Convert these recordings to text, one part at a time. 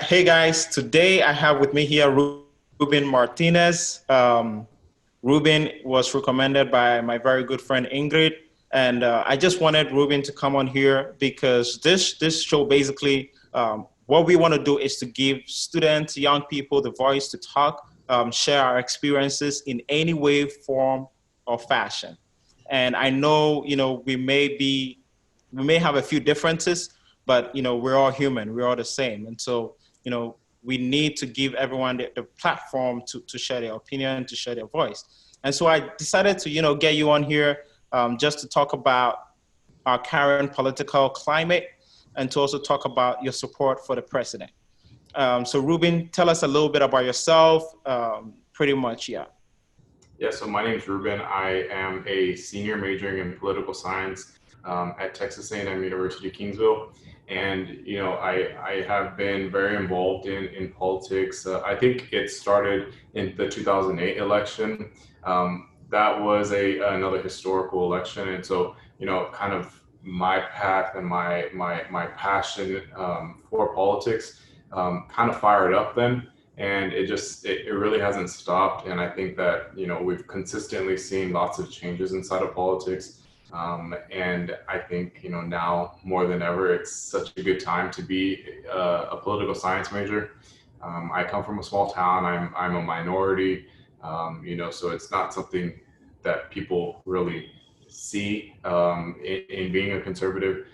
Hey guys, today I have with me here Ruben Martinez. Ruben was recommended by my very good friend Ingrid, and I just wanted Ruben to come on here because this show basically what we want to do is to give students, young people, the voice to talk, share our experiences in any way, form, or fashion. And I know we may have a few differences, but we're all human, we're all the same, and so we need to give everyone the platform to share their opinion, to share their voice. And so I decided to get you on here just to talk about our current political climate and to also talk about your support for the president. So Ruben, tell us a little bit about yourself. Pretty much, yeah. Yeah, so my name is Ruben. I am a senior majoring in political science at Texas A&M University, Kingsville. And, I have been very involved in politics. I think it started in the 2008 election. That was another historical election. And so, kind of my path and my passion for politics kind of fired up then. And it really hasn't stopped. And I think that, we've consistently seen lots of changes inside of politics. And I think, now more than ever, it's such a good time to be a political science major. I come from a small town. I'm a minority, so it's not something that people really see in being a conservative.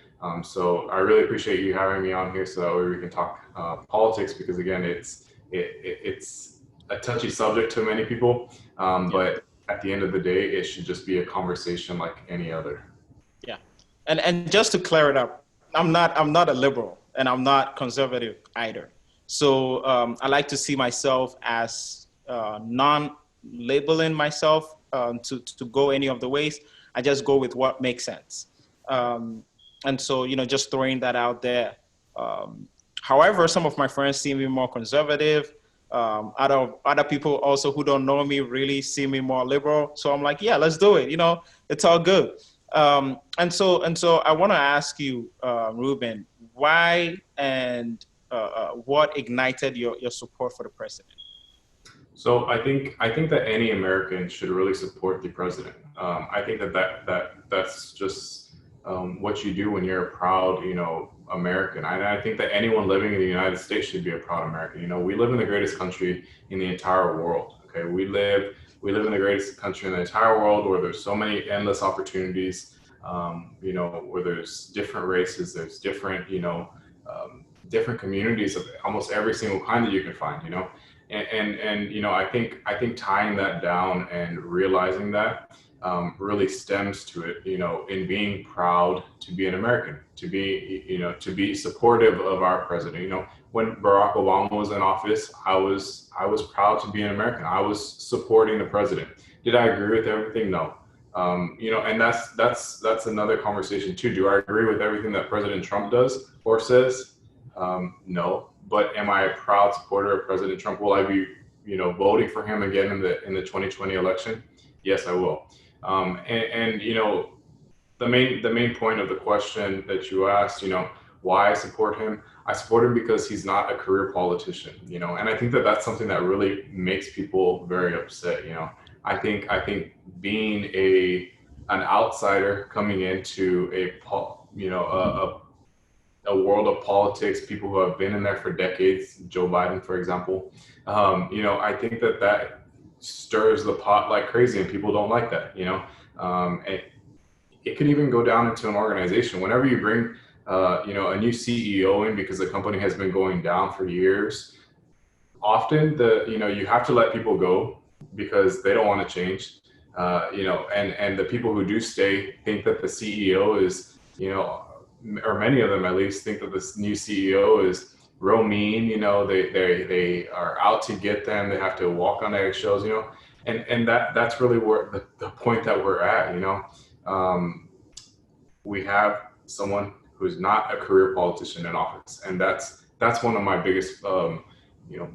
So I really appreciate you having me on here so that way we can talk politics, because again, it's a touchy subject to many people, but at the end of the day, it should just be a conversation like any other. Yeah, and just to clear it up, I'm not a liberal and I'm not conservative either. So I like to see myself as non-labeling myself to go any of the ways. I just go with what makes sense. And so just throwing that out there. However, some of my friends see me more conservative. Other people also who don't know me really see me more liberal. So I'm like, yeah, let's do it. It's all good. And so I want to ask you, Ruben, why and what ignited your support for the president? So I think that any American should really support the president. I think that's just what you do when you're a proud, American. I think that anyone living in the United States should be a proud American. We live in the greatest country in the entire world. Okay, we live in the greatest country in the entire world, where there's so many endless opportunities. Where there's different races, there's different, different communities of almost every single kind that you can find. And I think tying that down and realizing that really stems to it, in being proud to be an American, to be supportive of our president. When Barack Obama was in office, I was proud to be an American. I was supporting the president. Did I agree with everything? No. And that's another conversation too. Do I agree with everything that President Trump does or says? No. But am I a proud supporter of President Trump? Will I be, voting for him again in the 2020 election? Yes, I will. And the main point of the question that you asked, why I support him. I support him because he's not a career politician, and I think that that's something that really makes people very upset. I think being an outsider coming into a world of politics, people who have been in there for decades, Joe Biden, for example, I think that stirs the pot like crazy, and people don't like that. It could even go down into an organization. Whenever you bring, a new CEO in because the company has been going down for years, often you have to let people go because they don't want to change. And the people who do stay think that the CEO is, or many of them at least think that this new CEO is real mean. They are out to get them. They have to walk on eggshells. And that's really where the point that we're at. We have someone who's not a career politician in office, and that's one of my biggest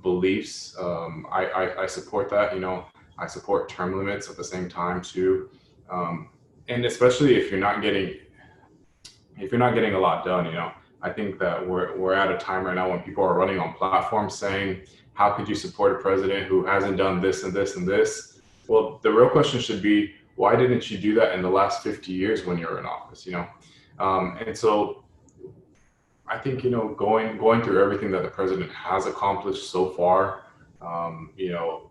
beliefs. I support that. I support term limits at the same time too, and especially if you're not getting a lot done. I think that we're at a time right now when people are running on platforms saying, how could you support a president who hasn't done this and this and this? Well, the real question should be, why didn't you do that in the last 50 years when you were in office, you know? And so I think, you know, going through everything that the president has accomplished so far, you know,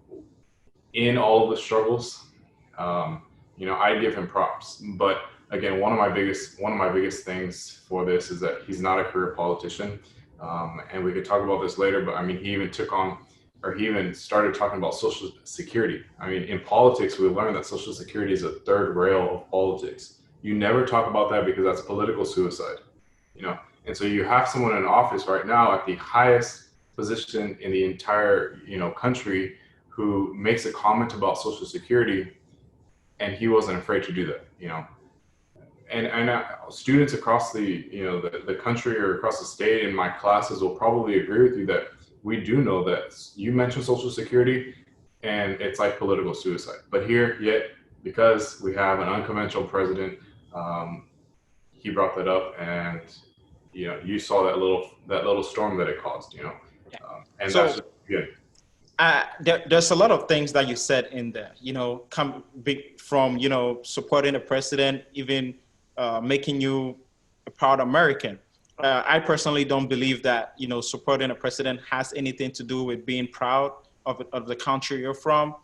in all of the struggles, you know, I give him props. But again, one of my biggest things for this is that he's not a career politician. And we could talk about this later, but I mean, he even started talking about Social Security. I mean, in politics, we learned that Social Security is a third rail of politics. You never talk about that because that's political suicide, you know? And so you have someone in office right now at the highest position in the entire, you know, country who makes a comment about Social Security, and he wasn't afraid to do that, you know? And students across the, you know, the country or across the state in my classes will probably agree with you that we do know that you mentioned Social Security and it's like political suicide. But here, yet, because we have an unconventional president, he brought that up, and you know, you saw that little storm that it caused, you know, and So that's just good. there's a lot of things that you said in there, you know, come big from, you know, supporting the president, even making you a proud American. I personally don't believe that, you know, supporting a president has anything to do with being proud of the country you're from,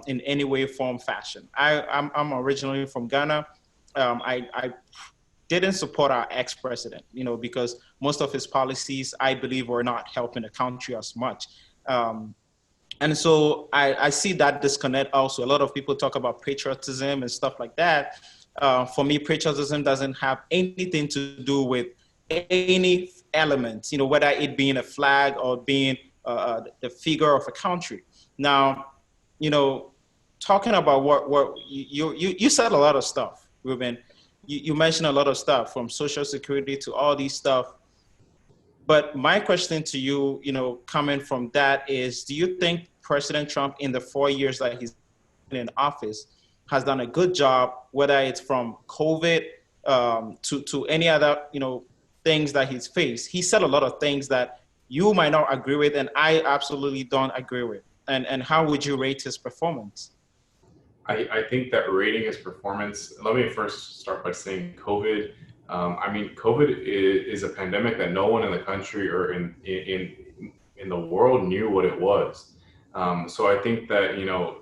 in any way, form, fashion. I'm originally from Ghana. I didn't support our ex-president, you know, because most of his policies, I believe, were not helping the country as much. And so I see that disconnect also. A lot of people talk about patriotism and stuff like that. For me, patriotism doesn't have anything to do with any elements, you know, whether it being a flag or being the figure of a country. Now, you know, talking about what you said a lot of stuff, Ruben. You mentioned a lot of stuff from Social Security to all these stuff. But my question to you, you know, coming from that is, do you think President Trump in the 4 years that he's been in office has done a good job, whether it's from COVID to any other, you know, things that he's faced? He said a lot of things that you might not agree with, and I absolutely don't agree with. And how would you rate his performance? I think that rating his performance, let me first start by saying COVID. I mean, COVID is a pandemic that no one in the country or in the world knew what it was. So I think that, you know,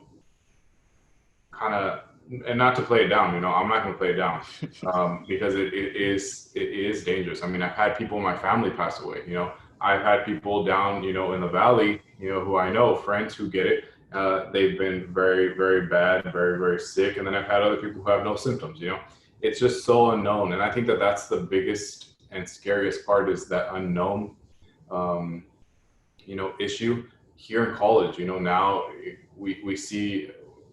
kind of, and not to play it down, you know, I'm not going to play it down, because it is dangerous. I mean, I've had people in my family pass away, you know, I've had people down, you know, in the valley, you know, who I know, friends who get it. They've been very, very bad, very, very sick. And then I've had other people who have no symptoms, you know. It's just so unknown. And I think that that's the biggest and scariest part, is that unknown, you know, issue here in college. You know, now we see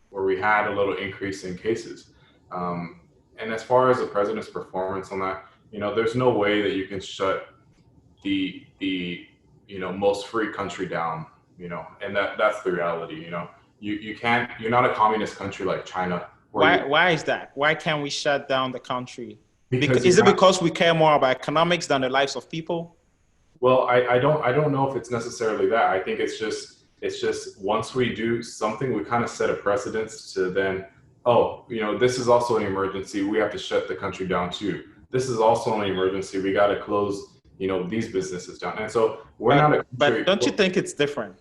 where we had a little increase in cases. And as far as the president's performance on that, you know, there's no way that you can shut the you know, most free country down, you know, and that's the reality. You know, you can't, you're not a communist country like China. Why is that? Why can't we shut down the country? Because Is it because we care more about economics than the lives of people? Well, I don't know if it's necessarily that. I think it's just once we do something, we kind of set a precedence to then, oh, you know, this is also an emergency. We have to shut the country down too. This is also an emergency. We got to close, you know, these businesses down. And so we're not a country. But don't you think it's different?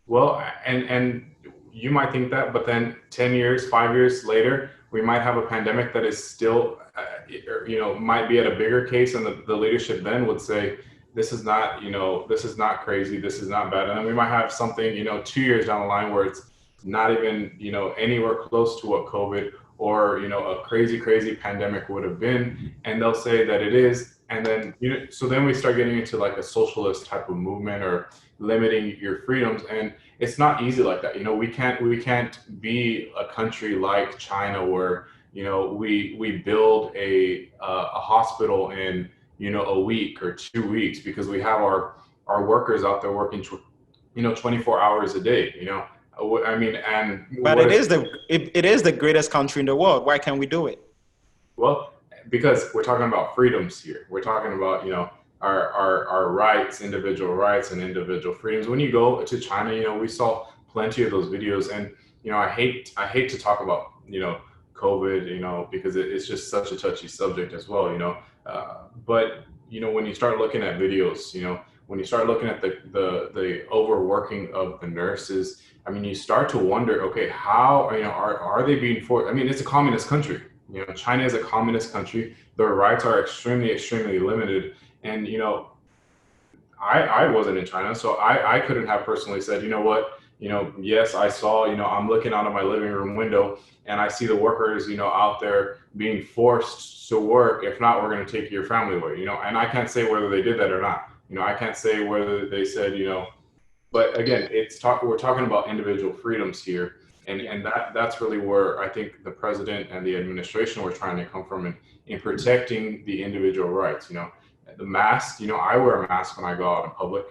Well, and you might think that, but then 10 years, 5 years later, we might have a pandemic that is still, you know, might be at a bigger case, and the leadership then would say, this is not, you know, this is not crazy, this is not bad. And then we might have something, you know, 2 years down the line where it's not even, you know, anywhere close to what COVID or, you know, a crazy, crazy pandemic would have been. And they'll say that it is. And then, you know, so then we start getting into like a socialist type of movement or limiting your freedoms. And it's not easy like that. You know, we can't be a country like China where, you know, we build a hospital in, you know, a week or 2 weeks because we have our workers out there working, you know, 24 hours a day, you know. I mean, and but it is the greatest country in the world. Why can't we do it? Well, because we're talking about freedoms here. We're talking about, you know, our rights, individual rights and individual freedoms. When you go to China, we saw plenty of those videos, and I hate to talk about COVID, because it's just such a touchy subject as well, but when you start looking at videos, when you start looking at the overworking of the nurses, I mean, you start to wonder, okay, how are they being forced? I mean, it's a communist country. China is a communist country. Their rights are extremely limited. And I wasn't in China, so I couldn't have personally said, what, yes, I saw, I'm looking out of my living room window and I see the workers, out there being forced to work. If not, we're going to take your family away, and I can't say whether they did that or not. I can't say whether they said, but again, we're talking about individual freedoms here. And that's really where I think the president and the administration were trying to come from in protecting the individual rights. The mask, I wear a mask when I go out in public.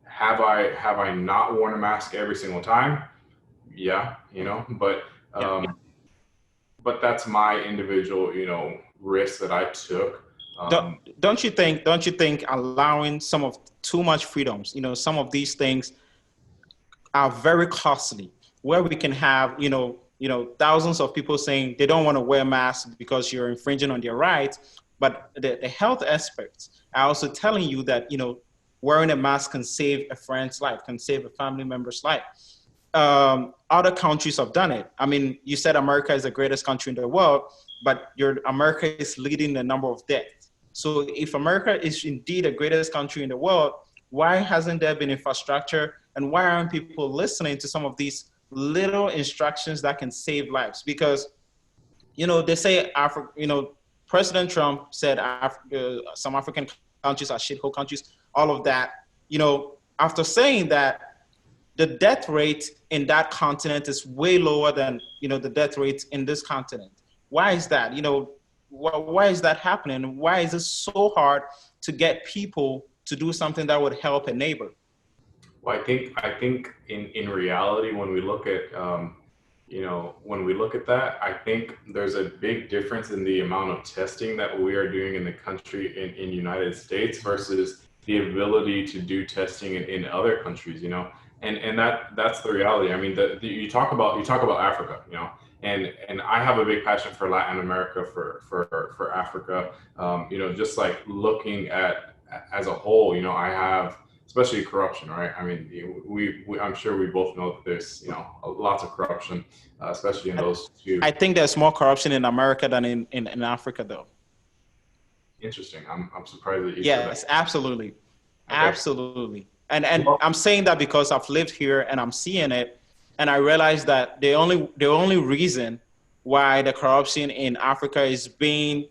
Have I not worn a mask every single time? Yeah, but that's my individual, risk that I took. Don't you think allowing some of too much freedoms, some of these things are very costly, where we can have, thousands of people saying they don't want to wear masks because you're infringing on their rights. But the health aspects are also telling you that, wearing a mask can save a friend's life, can save a family member's life. Other countries have done it. I mean, you said America is the greatest country in the world, but America is leading the number of deaths. So if America is indeed the greatest country in the world, why hasn't there been infrastructure? And why aren't people listening to some of these little instructions that can save lives? Because, they say President Trump said some African countries are shithole countries, all of that. After saying that, the death rate in that continent is way lower than, the death rate in this continent. Why is that? Why is that happening? Why is it so hard to get people to do something that would help a neighbor? Well, I think in reality, when we look at that, I think there's a big difference in the amount of testing that we are doing in the country in United States versus the ability to do testing in other countries, and that's the reality. I mean, you talk about Africa, and I have a big passion for Latin America, for Africa, just like looking at as a whole, I have, especially corruption, right? I mean, I'm sure we both know that there's, lots of corruption, especially in those two. I think there's more corruption in America than in Africa, though. Interesting. I'm surprised that you said that. Yes, absolutely. Okay. Absolutely. And Well, I'm saying that because I've lived here and I'm seeing it, and I realize that the only reason why the corruption in Africa is being,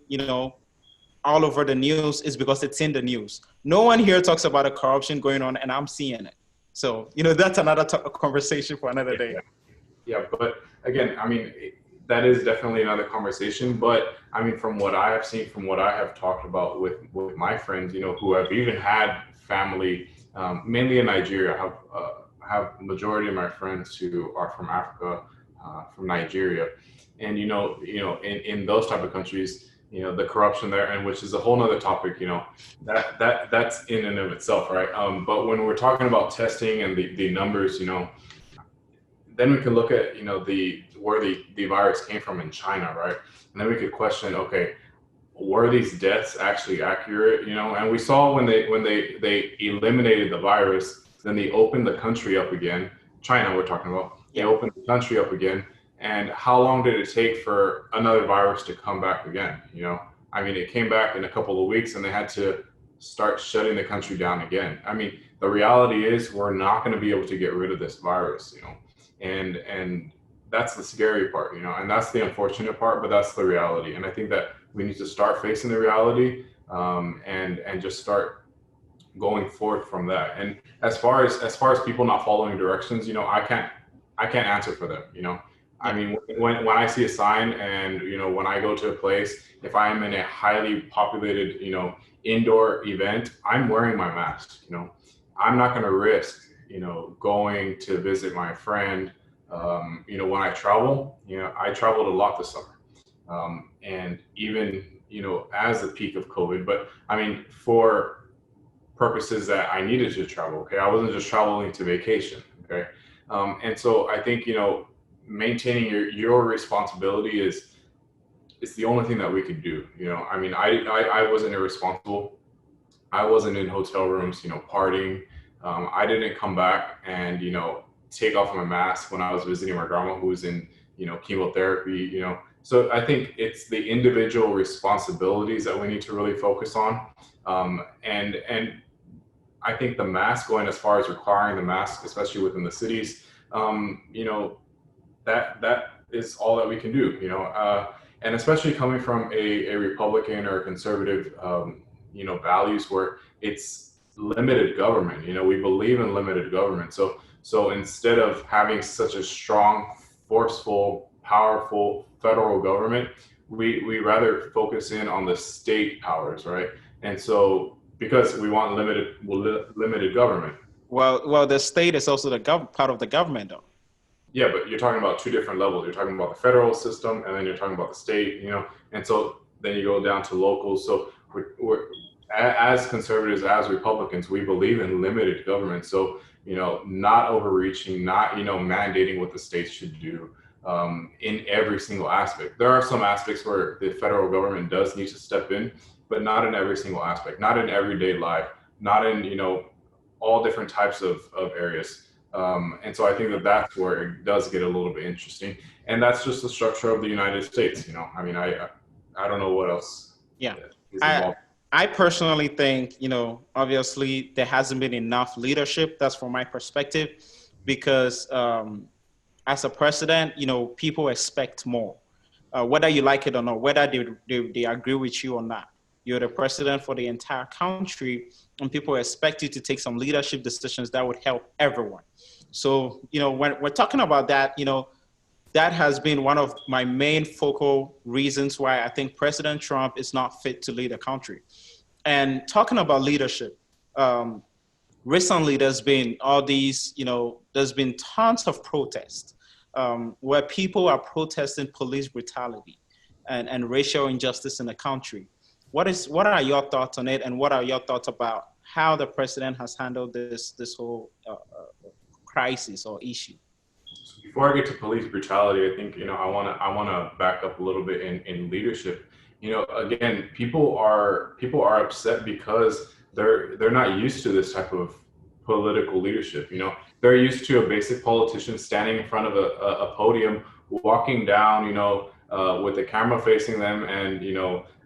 all over the news is because it's in the news. No one here talks about the corruption going on, and I'm seeing it. So, that's another conversation for another day. Yeah, but again, I mean, that is definitely another conversation. But I mean, from what I have seen, from what I have talked about with my friends, who have even had family, mainly in Nigeria. I have majority of my friends who are from Africa, from Nigeria, and in those type of countries, the corruption there, and which is a whole nother topic, that's in and of itself, right? But when we're talking about testing and the numbers, then we can look at, where the virus came from in China, right? And then we could question, okay, were these deaths actually accurate? And we saw when they eliminated the virus, then they opened the country up again. China, we're talking about. They opened the country up again. And how long did it take for another virus to come back again? I mean, it came back in a couple of weeks and they had to start shutting the country down again. I mean, the reality is we're not going to be able to get rid of this virus, and that's the scary part, and that's the unfortunate part, but that's the reality. And I think that we need to start facing the reality, and just start going forth from that. And as far as people not following directions, I can't answer for them, I mean, when I see a sign and, when I go to a place, if I'm in a highly populated, indoor event, I'm wearing my mask, I'm not going to risk, going to visit my friend. When I travel, I traveled a lot this summer. And even, as the peak of COVID, but I mean, for purposes that I needed to travel, okay, I wasn't just traveling to vacation, okay. And so I think, maintaining your responsibility is the only thing that we could do. I mean, I wasn't irresponsible. I wasn't in hotel rooms, partying. I didn't come back and, take off my mask when I was visiting my grandma who was in, chemotherapy. So I think it's the individual responsibilities that we need to really focus on. And I think the mask, going as far as requiring the mask, especially within the cities, that is all that we can do, and especially coming from a Republican or a conservative, values where it's limited government. We believe in limited government. So instead of having such a strong, forceful, powerful federal government, we rather focus in on the state powers, right? And so because we want limited government. Well, the state is also the part of the government, though. Yeah, but you're talking about two different levels. You're talking about the federal system, and then you're talking about the state. And so then you go down to local. So we're as conservatives, as Republicans, we believe in limited government. So not overreaching, not mandating what the states should do in every single aspect. There are some aspects where the federal government does need to step in, but not in every single aspect, not in everyday life, not in all different types of areas. And so I think that that's where it does get a little bit interesting, and that's just the structure of the United States. I mean, I don't know what else. Yeah, is I involved. I personally think obviously there hasn't been enough leadership. That's from my perspective, because as a president, people expect more, whether you like it or not, whether they agree with you or not. You're the president for the entire country, and people expect you to take some leadership decisions that would help everyone. So, when we're talking about that, that has been one of my main focal reasons why I think President Trump is not fit to lead a country. And talking about leadership, recently there's been all these, there's been tons of protests where people are protesting police brutality and racial injustice in the country. What are your thoughts on it, and what are your thoughts about how the president has handled this whole crisis or issue? Before I get to police brutality, I think I wanna back up a little bit in leadership. Again, people are upset because they're not used to this type of political leadership. They're used to a basic politician standing in front of a podium, walking down, with the camera facing them, and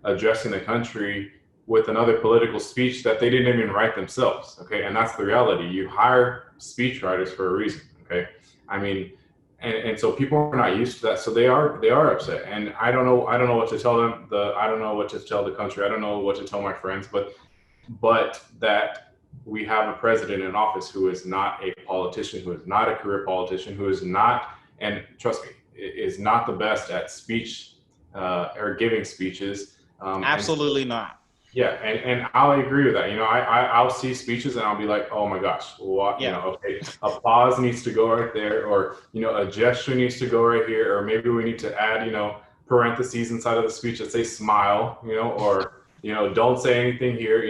addressing the country with another political speech that they didn't even write themselves. Okay, and that's the reality. You hire speech writers for a reason. Okay, I mean, and so people are not used to that, so they are upset, and I don't know what to tell them. I don't know what to tell the country. I don't know what to tell my friends, but that we have a president in office who is not a politician, who is not a career politician, who is not, and trust me, is not the best at speech or giving speeches. Absolutely not. Yeah, and I'll agree with that. I'll see speeches and I'll be like, oh my gosh, what? Yeah. Okay, a pause needs to go right there, or a gesture needs to go right here, or maybe we need to add parentheses inside of the speech that say smile, or don't say anything here,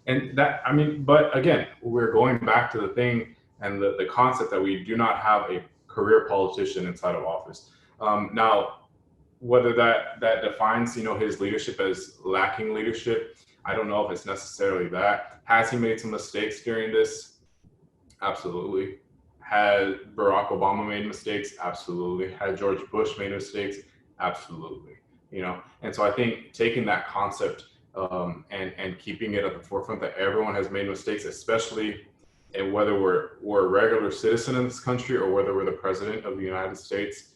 and that, I mean, but again, we're going back to the thing and the concept that we do not have a career politician inside of office. Now, whether that defines his leadership as lacking leadership, I don't know if it's necessarily that. Has he made some mistakes during this? Absolutely. Had Barack Obama made mistakes? Absolutely. Had George Bush made mistakes? Absolutely. And so I think taking that concept and keeping it at the forefront that everyone has made mistakes, especially and whether we're a regular citizen in this country or whether we're the president of the United States,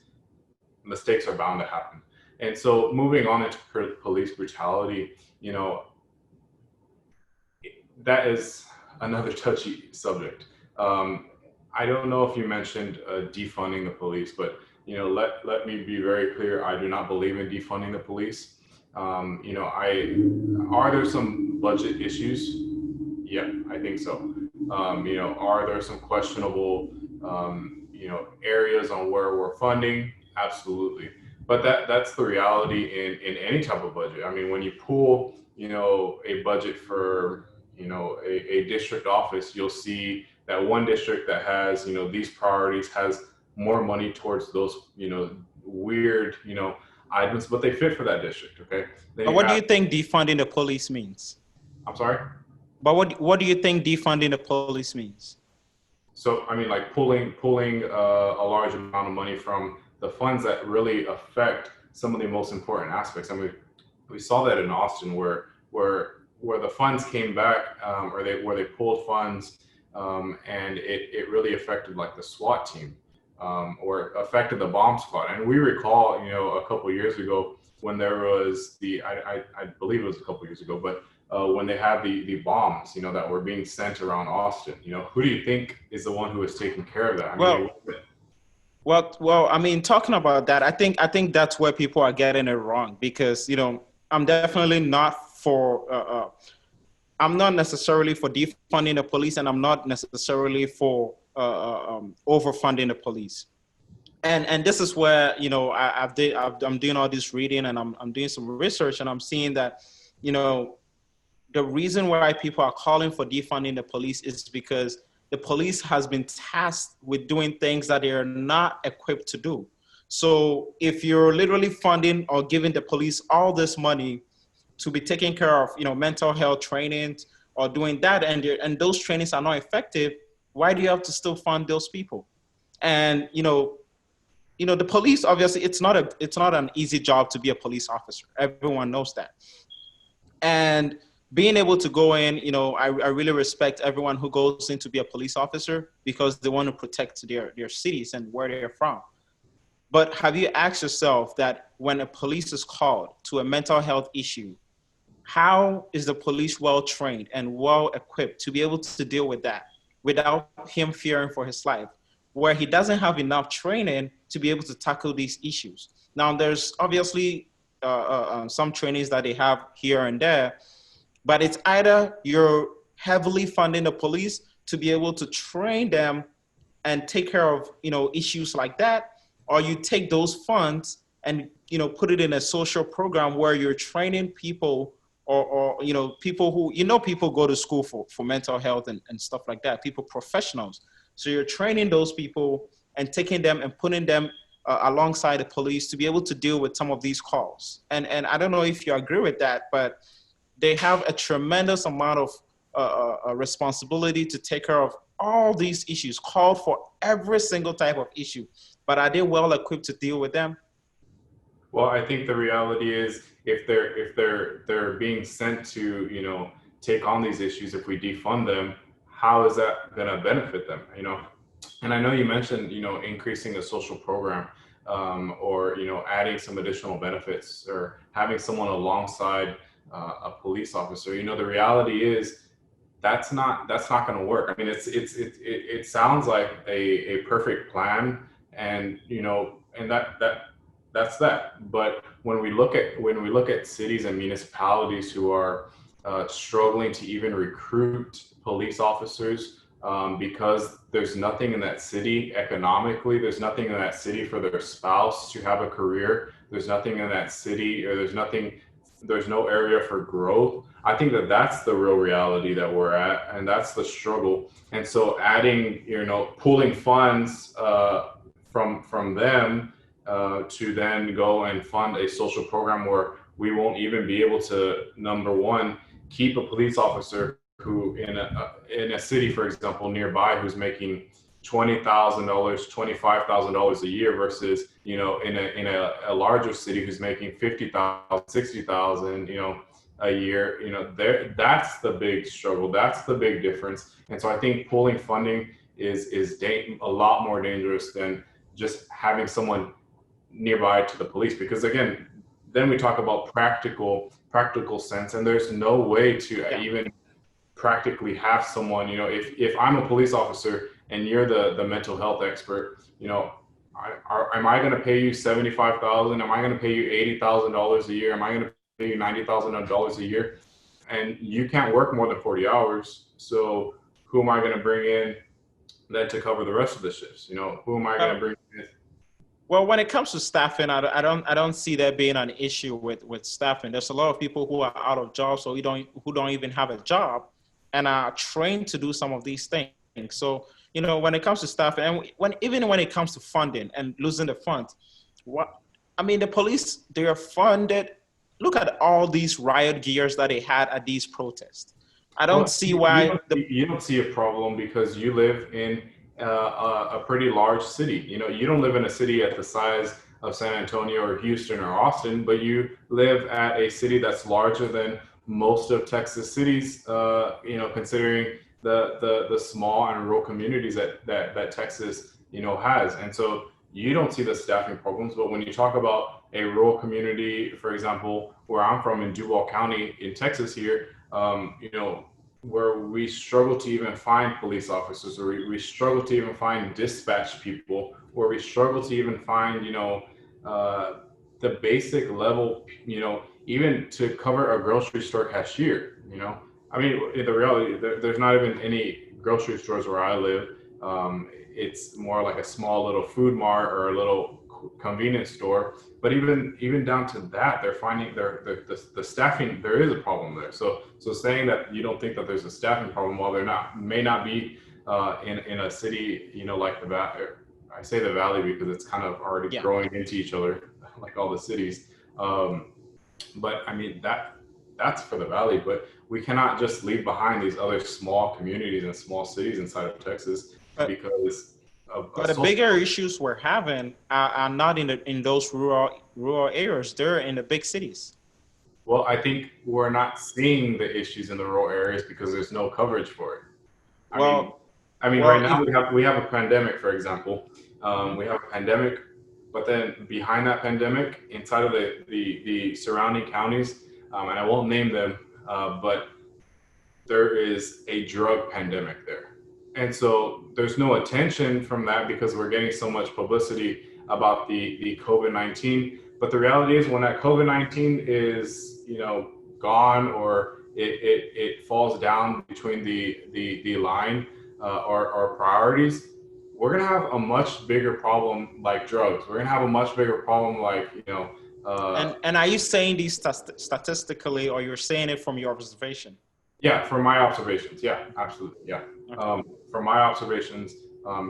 mistakes are bound to happen. And so moving on into police brutality, that is another touchy subject. I don't know if you mentioned defunding the police, but let me be very clear. I do not believe in defunding the police. Are there some budget issues? Yeah, I think so. Are there some questionable, areas on where we're funding? Absolutely. But that's the reality in any type of budget. I mean, when you pull, a budget for, a district office, you'll see that one district that has, these priorities has more money towards those, weird, items, but they fit for that district. Okay. Then But you what do have, you think defunding the police means? I'm sorry. But what do you think defunding the police means? So I mean, like pulling a large amount of money from the funds that really affect some of the most important aspects. I mean, we saw that in Austin, where the funds came back, or they pulled funds, and it really affected like the SWAT team, or affected the bomb squad. And we recall, a couple of years ago when there was I believe it was a couple of years ago, but when they had the bombs, that were being sent around Austin, who do you think is the one who was taking care of that? I mean, Well, well, I mean, talking about that, I think that's where people are getting it wrong because, I'm definitely not for, I'm not necessarily for defunding the police, and I'm not necessarily for overfunding the police. And this is where, I'm doing all this reading, and I'm doing some research, and I'm seeing that, you know, the reason why people are calling for defunding the police is because the police has been tasked with doing things that they are not equipped to do. So if you're literally funding or giving the police all this money to be taking care of, mental health trainings or doing that, and those trainings are not effective, why do you have to still fund those people? And the police, obviously, it's not an easy job to be a police officer. Everyone knows that. And being able to go in, I really respect everyone who goes in to be a police officer because they want to protect their cities and where they're from. But have you asked yourself that when a police is called to a mental health issue, how is the police well trained and well equipped to be able to deal with that without him fearing for his life, where he doesn't have enough training to be able to tackle these issues? Now, there's obviously some trainings that they have here and there, but it's either you're heavily funding the police to be able to train them and take care of issues like that, or you take those funds and put it in a social program where you're training people, or people who people go to school for mental health and stuff like that, people professionals. So you're training those people and taking them and putting them alongside the police to be able to deal with some of these calls. And I don't know if you agree with that, but they have a tremendous amount of responsibility to take care of all these issues, call for every single type of issue. But are they well equipped to deal with them? well, I think the reality is if they're being sent to take on these issues, if we defund them, how is that going to benefit them? And I know you mentioned increasing the social program, or adding some additional benefits or having someone alongside a police officer. The reality is that's not going to work. I mean, it sounds like a perfect plan, and and that's that. But when we look at cities and municipalities who are struggling to even recruit police officers, because there's nothing in that city economically, there's nothing in that city for their spouse to have a career, there's nothing in that city, or there's no area for growth. I think that's the real reality that we're at, and that's the struggle. And so adding, pulling funds from them to then go and fund a social program where we won't even be able to, number one, keep a police officer who in a city, for example, nearby, who's making $20,000, $25,000 a year versus, in a larger city who's making 50,000, 60,000, a year. That's the big struggle. That's the big difference. And so I think pulling funding is a lot more dangerous than just having someone nearby to the police, because again, then we talk about practical sense, and there's no way to even practically have someone, if I'm a police officer and you're the mental health expert, am I going to pay you 75,000? Am I going to pay you $80,000 a year? Am I going to pay you $90,000 a year? And you can't work more than 40 hours. So who am I going to bring in then to cover the rest of the shifts? Who am I going to bring in? Well, when it comes to staffing, I don't see there being an issue with staffing. There's a lot of people who are out of jobs, or who don't even have a job, and are trained to do some of these things. So, when it comes to staffing, and even when it comes to funding and losing the funds, what I mean, the police, they are funded. Look at all these riot gears that they had at these protests. I don't Well, see why the you don't see a problem because you live in a pretty large city. You don't live in a city at the size of San Antonio or Houston or Austin, but you live at a city that's larger than most of Texas cities. Considering the small and rural communities that Texas has, and so you don't see the staffing problems. But when you talk about a rural community, for example, where I'm from in Duval County in Texas here, where we struggle to even find police officers, or we struggle to even find dispatch people, where we struggle to even find, the basic level, even to cover a grocery store cashier. I mean, in the reality, there's not even any grocery stores where I live. It's more like a small little food mart or a little convenience store. But even down to that, they're finding the staffing. There is a problem there. So saying that you don't think that there's a staffing problem, while may not be in a city, like the Valley. I say the Valley because it's kind of already growing into each other, like all the cities. But I mean that's for the Valley. But we cannot just leave behind these other small communities and small cities inside of Texas because. But the bigger issues we're having are not in those rural areas. They're in the big cities. Well, I think we're not seeing the issues in the rural areas because there's no coverage for it. I mean, right now we have a pandemic, for example. We have a pandemic, but then behind that pandemic, inside of the surrounding counties, and I won't name them, but there is a drug pandemic there. And so there's no attention from that because we're getting so much publicity about the COVID-19. But the reality is when that COVID-19 is, gone, or it falls down between the line or priorities, we're going to have a much bigger problem like drugs. We're going to have a much bigger problem like, and are you saying these statistically, or you're saying it from your observation? Yeah, from my observations. Yeah, absolutely. Yeah. Okay. From my observations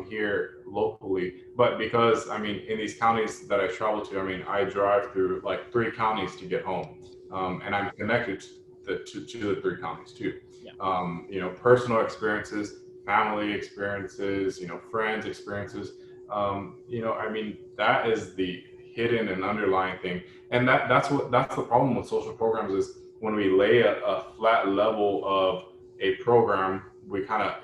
here locally, but because I mean, in these counties that I travel to, I mean, I drive through like 3 counties to get home, and I'm connected to the 3 counties too. Yeah. Personal experiences, family experiences, friends experiences. I mean, that is the hidden and underlying thing, and that's the problem with social programs is when we lay a flat level of a program,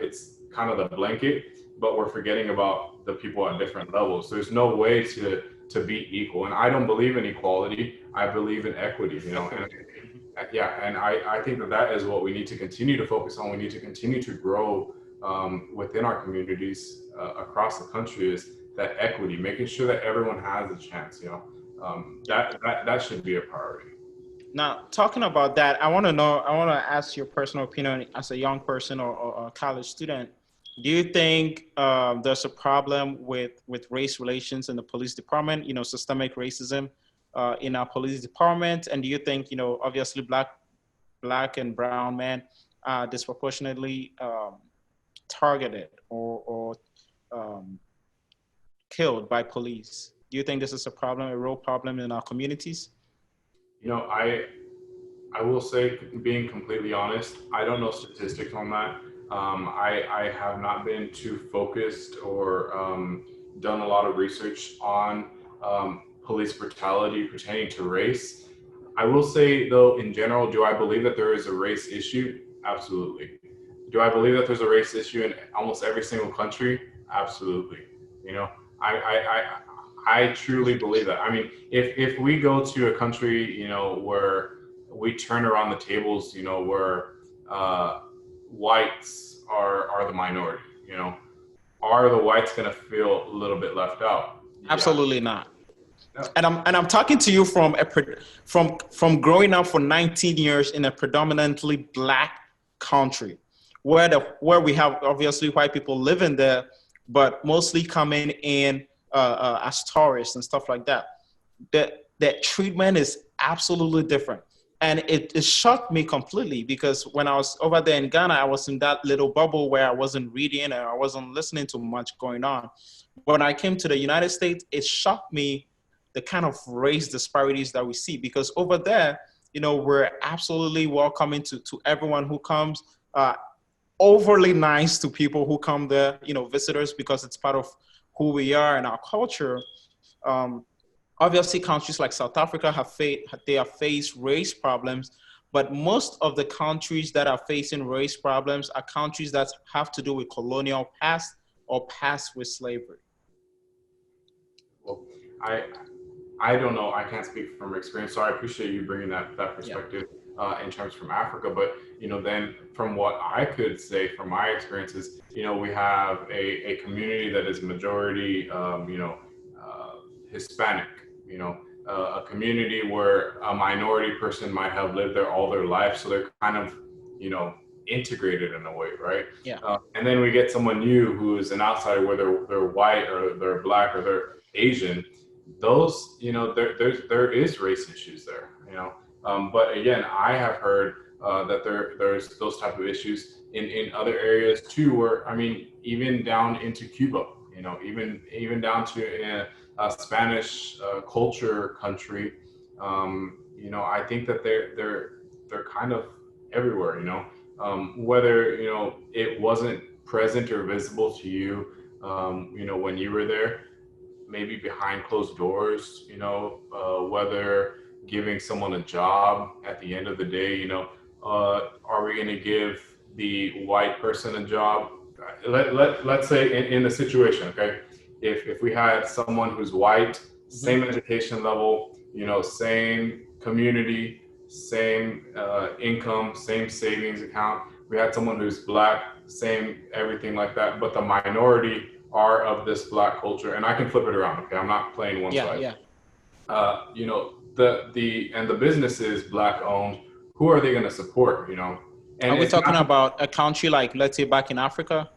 it's kind of the blanket, but we're forgetting about the people at different levels. There's no way to be equal. And I don't believe in equality. I believe in equity, and I think that is what we need to continue to focus on. We need to continue to grow within our communities across the country, is that equity, making sure that everyone has a chance, that should be a priority. Now, talking about that, I want to ask your personal opinion as a young person or a college student. Do you think there's a problem with race relations in the police department, systemic racism in our police department? And do you think, obviously black and brown men are disproportionately targeted or killed by police? Do you think this is a real problem in our communities? I will say, being completely honest, I don't know statistics on that. I have not been too focused or done a lot of research on police brutality pertaining to race. I will say, though, in general, do I believe that there is a race issue? Absolutely. Do I believe that there's a race issue in almost every single country? Absolutely. I truly believe that. I mean, if we go to a country, where we turn around the tables, where whites are the minority, are the whites going to feel a little bit left out? Absolutely not. Yeah. And I'm talking to you from growing up for 19 years in a predominantly black country, where we have obviously white people living there, but mostly coming in as tourists and stuff like that. That treatment is absolutely different. And it shocked me completely because when I was over there in Ghana, I was in that little bubble where I wasn't reading and I wasn't listening to much going on. When I came to the United States, it shocked me the kind of race disparities that we see because over there, we're absolutely welcoming to everyone who comes, overly nice to people who come there, visitors, because it's part of who we are and our culture. Um, Obviously, countries like South Africa have faced race problems, but most of the countries that are facing race problems are countries that have to do with colonial past or past with slavery. Well, I I don't know. I can't speak from experience, so I appreciate you bringing that Yeah. perspective in terms from Africa. But then from what I could say from my experiences, we have a community that is majority, Hispanic. A community where a minority person might have lived there all their life, so they're kind of, integrated in a way, right? Yeah. And then we get someone new who is an outsider, whether they're white or they're black or they're Asian. Those, there is race issues there, but again, I have heard that there's those type of issues in other areas too, where, I mean, even down into Cuba, even down to a Spanish culture country. I think that they're kind of everywhere, whether, it wasn't present or visible to you, when you were there, maybe behind closed doors, whether giving someone a job at the end of the day, are we going to give the white person a job? Let's say in the situation, okay, if we had someone who's white, same education level, same community, same income, same savings account. We had someone who's black, same everything like that, but the minority are of this black culture, and I can flip it around. Okay, I'm not playing one side. Yeah. The business is black owned. Who are they going to support? And are we talking about a country like, let's say, back in Africa?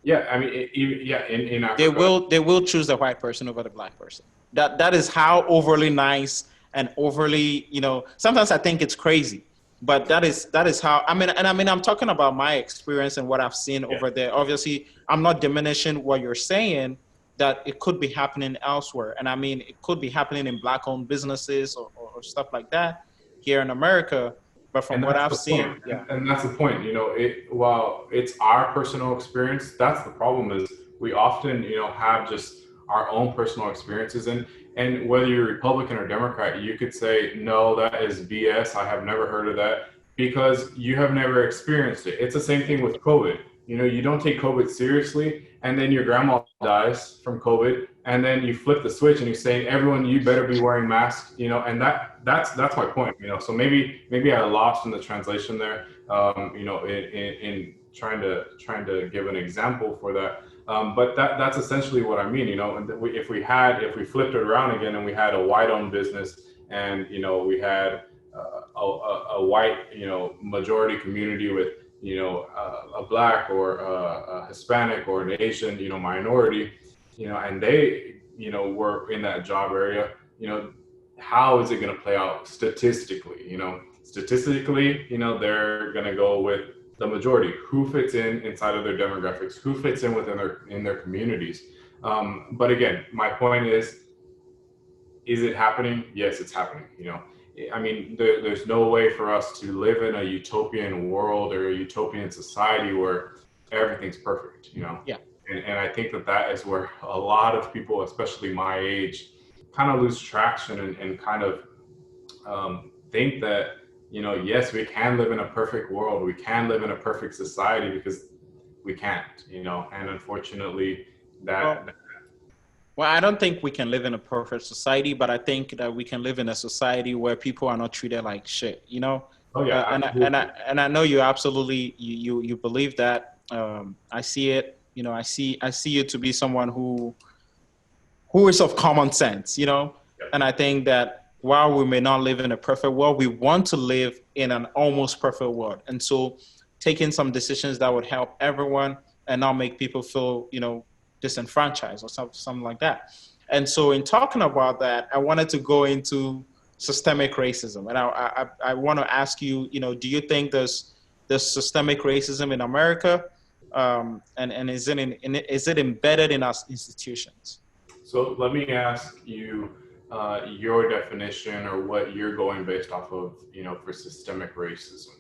Yeah, I mean, in Africa, they will choose the white person over the black person. That is how overly nice and overly, sometimes I think it's crazy, but that is how, I'm talking about my experience and what I've seen over there. Obviously, I'm not diminishing what you're saying, that it could be happening elsewhere. And it could be happening in black owned businesses or stuff like that here in America. But from what I've seen, and that's the point, while it's our personal experience, that's the problem, is we often, have just our own personal experiences. And whether you're Republican or Democrat, you could say, no, that is BS. I have never heard of that, because you have never experienced it. It's the same thing with COVID. You don't take COVID seriously, and then your grandma dies from COVID, and then you flip the switch and you're saying, everyone, you better be wearing masks, and that's my point, so maybe I lost in the translation there, in trying to give an example for that. But that's essentially what I mean, and if we flipped it around again and we had a white-owned business, and we had a white majority community with a black or a Hispanic or an Asian minority, and they were in that job area, how is it going to play out statistically? Statistically, they're going to go with the majority, who fits inside of their demographics, who fits in within their communities. But again, my point is it happening? Yes, it's happening. There's no way for us to live in a utopian world or a utopian society where everything's perfect, Yeah. And I think that is where a lot of people, especially my age, kind of lose traction and kind of think that, yes, we can live in a perfect world. We can live in a perfect society, because we can't, and unfortunately Well, I don't think we can live in a perfect society, but I think that we can live in a society where people are not treated like shit, Oh yeah. And I know you absolutely, you believe that. I see it, I see you to be someone who is of common sense, and I think that while we may not live in a perfect world, we want to live in an almost perfect world. And so taking some decisions that would help everyone and not make people feel, disenfranchised or something like that. And so in talking about that, I wanted to go into systemic racism. And I want to ask you, do you think there's systemic racism in America? And is it embedded in our institutions? So let me ask you your definition or what you're going based off of, for systemic racism.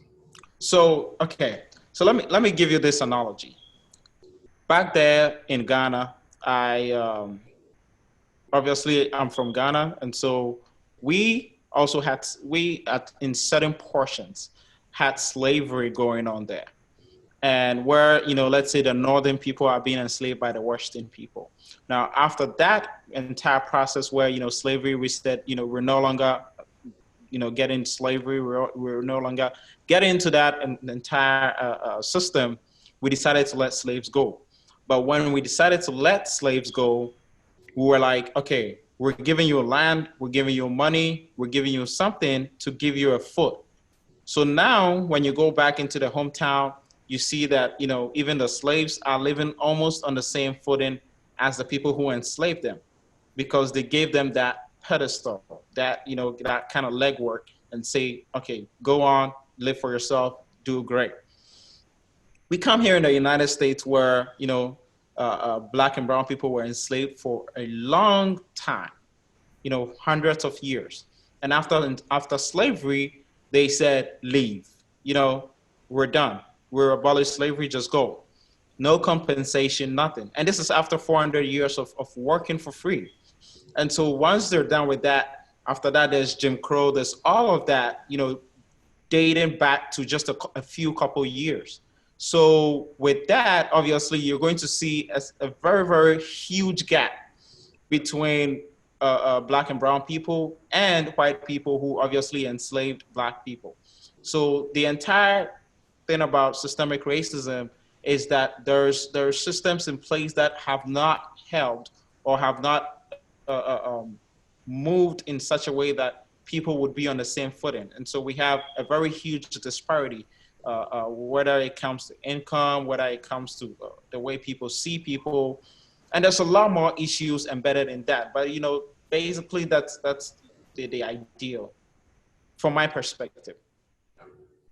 So, okay. So let me give you this analogy. Back there in Ghana, I obviously I'm from Ghana, and so we at in certain portions had slavery going on there, and where let's say the northern people are being enslaved by the western people. Now after that entire process where slavery, we said we're no longer getting slavery, we're no longer getting into that entire system. We decided to let slaves go, but when we decided to let slaves go, we were like, okay, we're giving you land, we're giving you money, we're giving you something to give you a foot. So now when you go back into the hometown, you see that, even the slaves are living almost on the same footing as the people who enslaved them, because they gave them that pedestal, that, that kind of legwork, and say, okay, go on, live for yourself, do great. We come here in the United States where, black and brown people were enslaved for a long time, hundreds of years. And after slavery, they said, leave, we're done. We're abolished slavery, just go. No compensation, nothing. And this is after 400 years of working for free. And so once they're done with that, after that, there's Jim Crow, there's all of that, dating back to just a few couple years. So with that, obviously, you're going to see a very, very huge gap between black and brown people and white people who obviously enslaved black people. So the entire thing about systemic racism is that there's systems in place that have not helped or have not moved in such a way that people would be on the same footing. And so we have a very huge disparity, whether it comes to income, whether it comes to the way people see people. And there's a lot more issues embedded in that. But, basically that's the ideal from my perspective.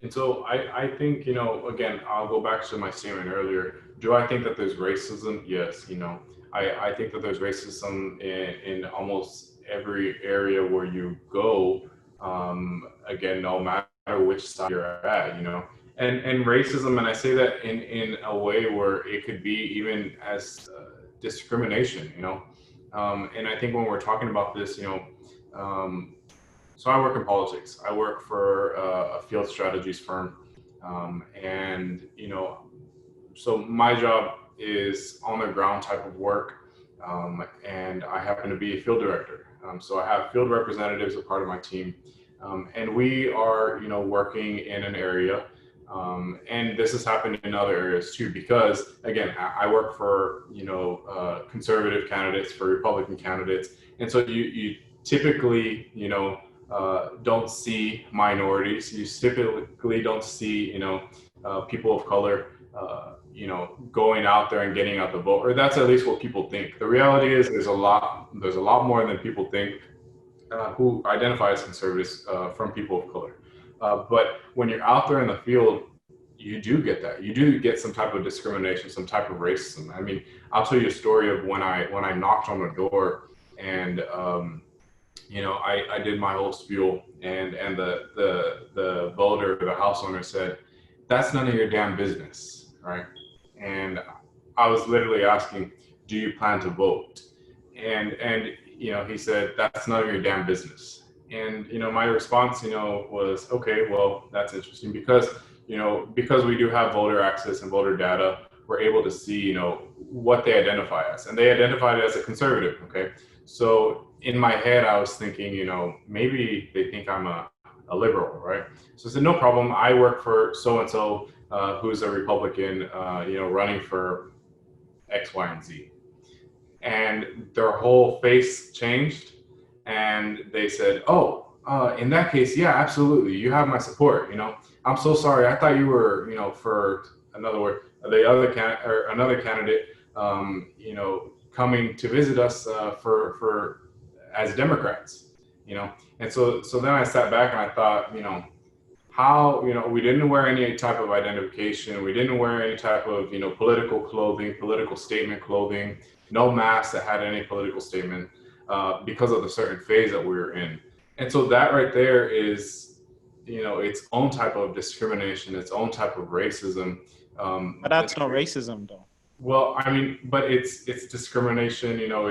And so I think, again, I'll go back to my statement earlier. Do I think that there's racism? Yes. I think that there's racism in almost every area where you go. Again, no matter which side you're at, and racism, and I say that in a way where it could be even as discrimination, and I think when we're talking about this, so I work in politics. I work for a field strategies firm, and so my job is on the ground type of work, and I happen to be a field director. So I have field representatives as part of my team, and we are working in an area, and this has happened in other areas too. Because again, I work for conservative candidates, for Republican candidates, and so you typically don't see minorities. You typically don't see people of color going out there and getting out the vote, or that's at least what people think. The reality is there's a lot more than people think who identify as conservatives from people of color. But when you're out there in the field, you do get that. You do get some type of discrimination, some type of racism. I mean, I'll tell you a story of when I knocked on the door, and I did my whole spiel, and the voter, the house owner said, "That's none of your damn business," right? And I was literally asking, "Do you plan to vote?" And he said, "That's none of your damn business." And my response was, okay, well, that's interesting, because because we do have voter access and voter data, we're able to see what they identify as, and they identified it as a conservative. Okay, so in my head I was thinking maybe they think I'm a liberal, right? So I said, no problem, I work for so and so who's a Republican, running for X, Y, and Z. And their whole face changed, and they said, "Oh, in that case, yeah, absolutely, you have my support. I'm so sorry. I thought you were, for another word, the other another candidate, coming to visit us for as Democrats, you know. And so then I sat back and I thought, you know, how, you know, we didn't wear any type of identification, we didn't wear any type of, you know, political clothing, political statement clothing, no mask that had any political statement, because of the certain phase that we were in. And so that right there is, you know, its own type of discrimination, its own type of racism. But that's not racism, though. Well, I mean, but it's discrimination, you know,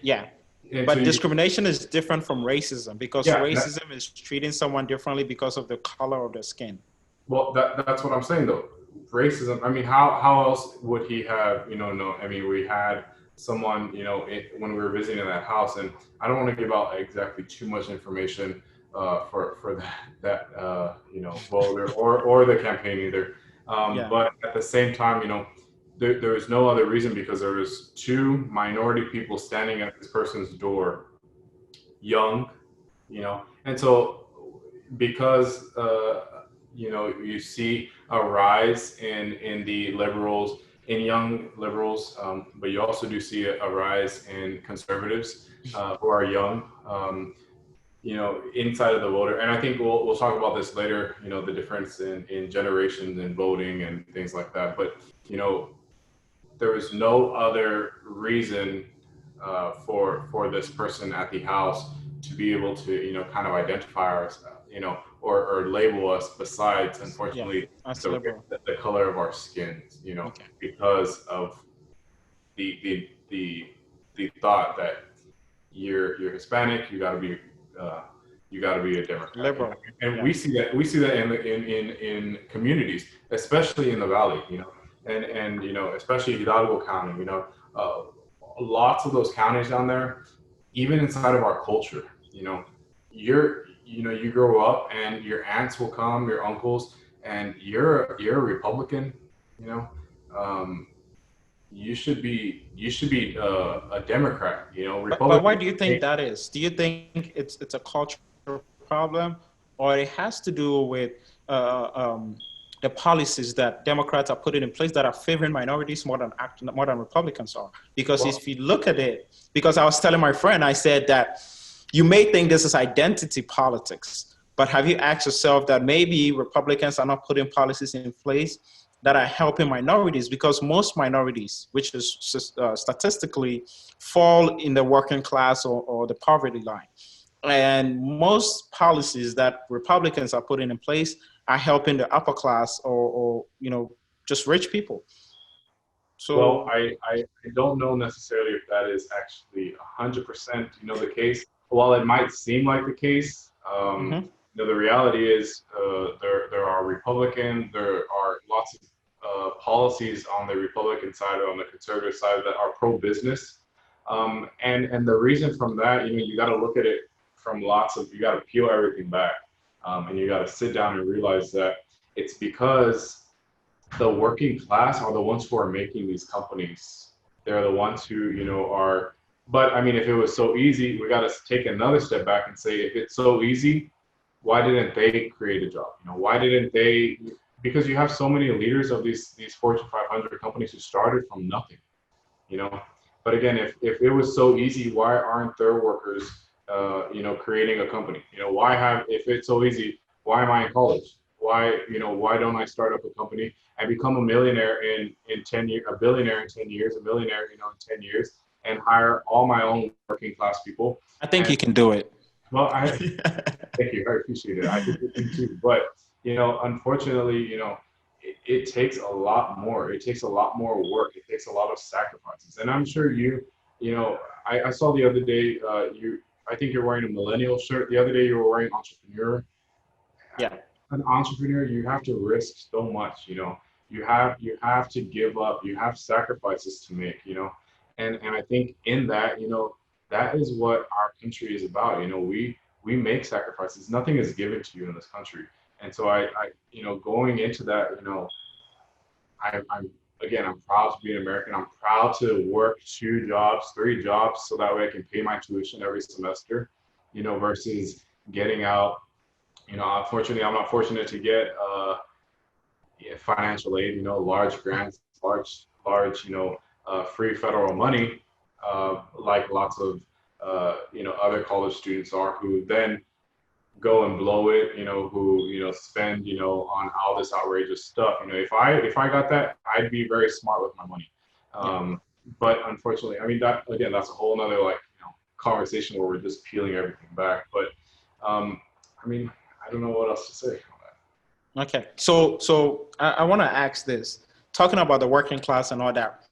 Yeah. and so But discrimination is different from racism, because yeah, racism is treating someone differently because of the color of their skin. well, that's what I'm saying though. Racism. I mean, how else would he have, you know, no, I mean, we had someone, you know, when we were visiting that house, and I don't want to give out exactly too much information for that you know, voter or the campaign either. Yeah. But at the same time, you know, there was no other reason, because there was two minority people standing at this person's door, young, you know, and so because you know, you see a rise in the liberals, in young liberals, but you also do see a rise in conservatives who are young, you know, inside of the voter. And I think we'll talk about this later, you know, the difference in generations and voting and things like that. But, you know, there was no other reason for this person at the house to be able to, you know, kind of identify us, you know, or label us, besides, unfortunately, the color of our skin, you know, because of the thought that you're Hispanic, you got to be a Democrat. Liberal. And we see that in communities, especially in the Valley, you know, and you know, especially Hidalgo County, you know, lots of those counties down there, even inside of our culture, you know, you grow up and your aunts will come, your uncles, and you're a Republican, you know, you should be a Democrat, you know. But why do you think that is? Do you think it's a cultural problem, or it has to do with the policies that Democrats are putting in place that are favoring minorities more than Republicans are? Because if you look at it, because I was telling my friend, I said that you may think this is identity politics, but have you asked yourself that maybe Republicans are not putting policies in place that are helping minorities? Because most minorities, which is statistically, fall in the working class or the poverty line. And most policies that Republicans are putting in place are helping the upper class or you know, just rich people. So, well, I don't know necessarily if that is actually 100%, you know, the case. While it might seem like the case, you know, the reality is there are Republicans, there are lots of policies on the Republican side or on the conservative side that are pro-business. And the reason from that, you know, you got to look at it from you got to peel everything back. And you got to sit down and realize that it's because the working class are the ones who are making these companies. They're the ones who, you know, are, but I mean, if it was so easy, we got to take another step back and say, if it's so easy, why didn't they create a job? You know, why didn't they? Because you have so many leaders of these Fortune 500 companies who started from nothing, you know. But again, if it was so easy, why aren't their workers, you know, creating a company? You know, if it's so easy, why am I in college? Why, you know, why don't I start up a company and become a millionaire in 10 years, a billionaire in 10 years, a millionaire, you know, in 10 years, and hire all my own working class people? I think you can do it. Well, thank you. I appreciate it. I think you can too. But, you know, unfortunately, you know, it takes a lot more. It takes a lot more work. It takes a lot of sacrifices. And I'm sure you know, I saw the other day, I think you're wearing a millennial shirt. The other day you were wearing entrepreneur. Yeah. An entrepreneur, you have to risk so much, you know. You have to give up. You have sacrifices to make, you know. And I think in that, you know, that is what our country is about. You know, we make sacrifices. Nothing is given to you in this country. And so I you know, going into that, you know, I'm proud to be an American. I'm proud to work 2 jobs, 3 jobs, so that way I can pay my tuition every semester, you know, versus getting out. You know, unfortunately, I'm not fortunate to get financial aid, you know, large grants, large, you know, free federal money. like lots of other college students are, who then go and blow it, who spend on all this outrageous stuff. If I got that, I'd be very smart with my money. Yeah. But unfortunately, I mean, that again, that's a whole nother conversation where we're just peeling everything back. But I mean, I don't know what else to say on that. Okay. So I want to ask this, talking about the working class and all that.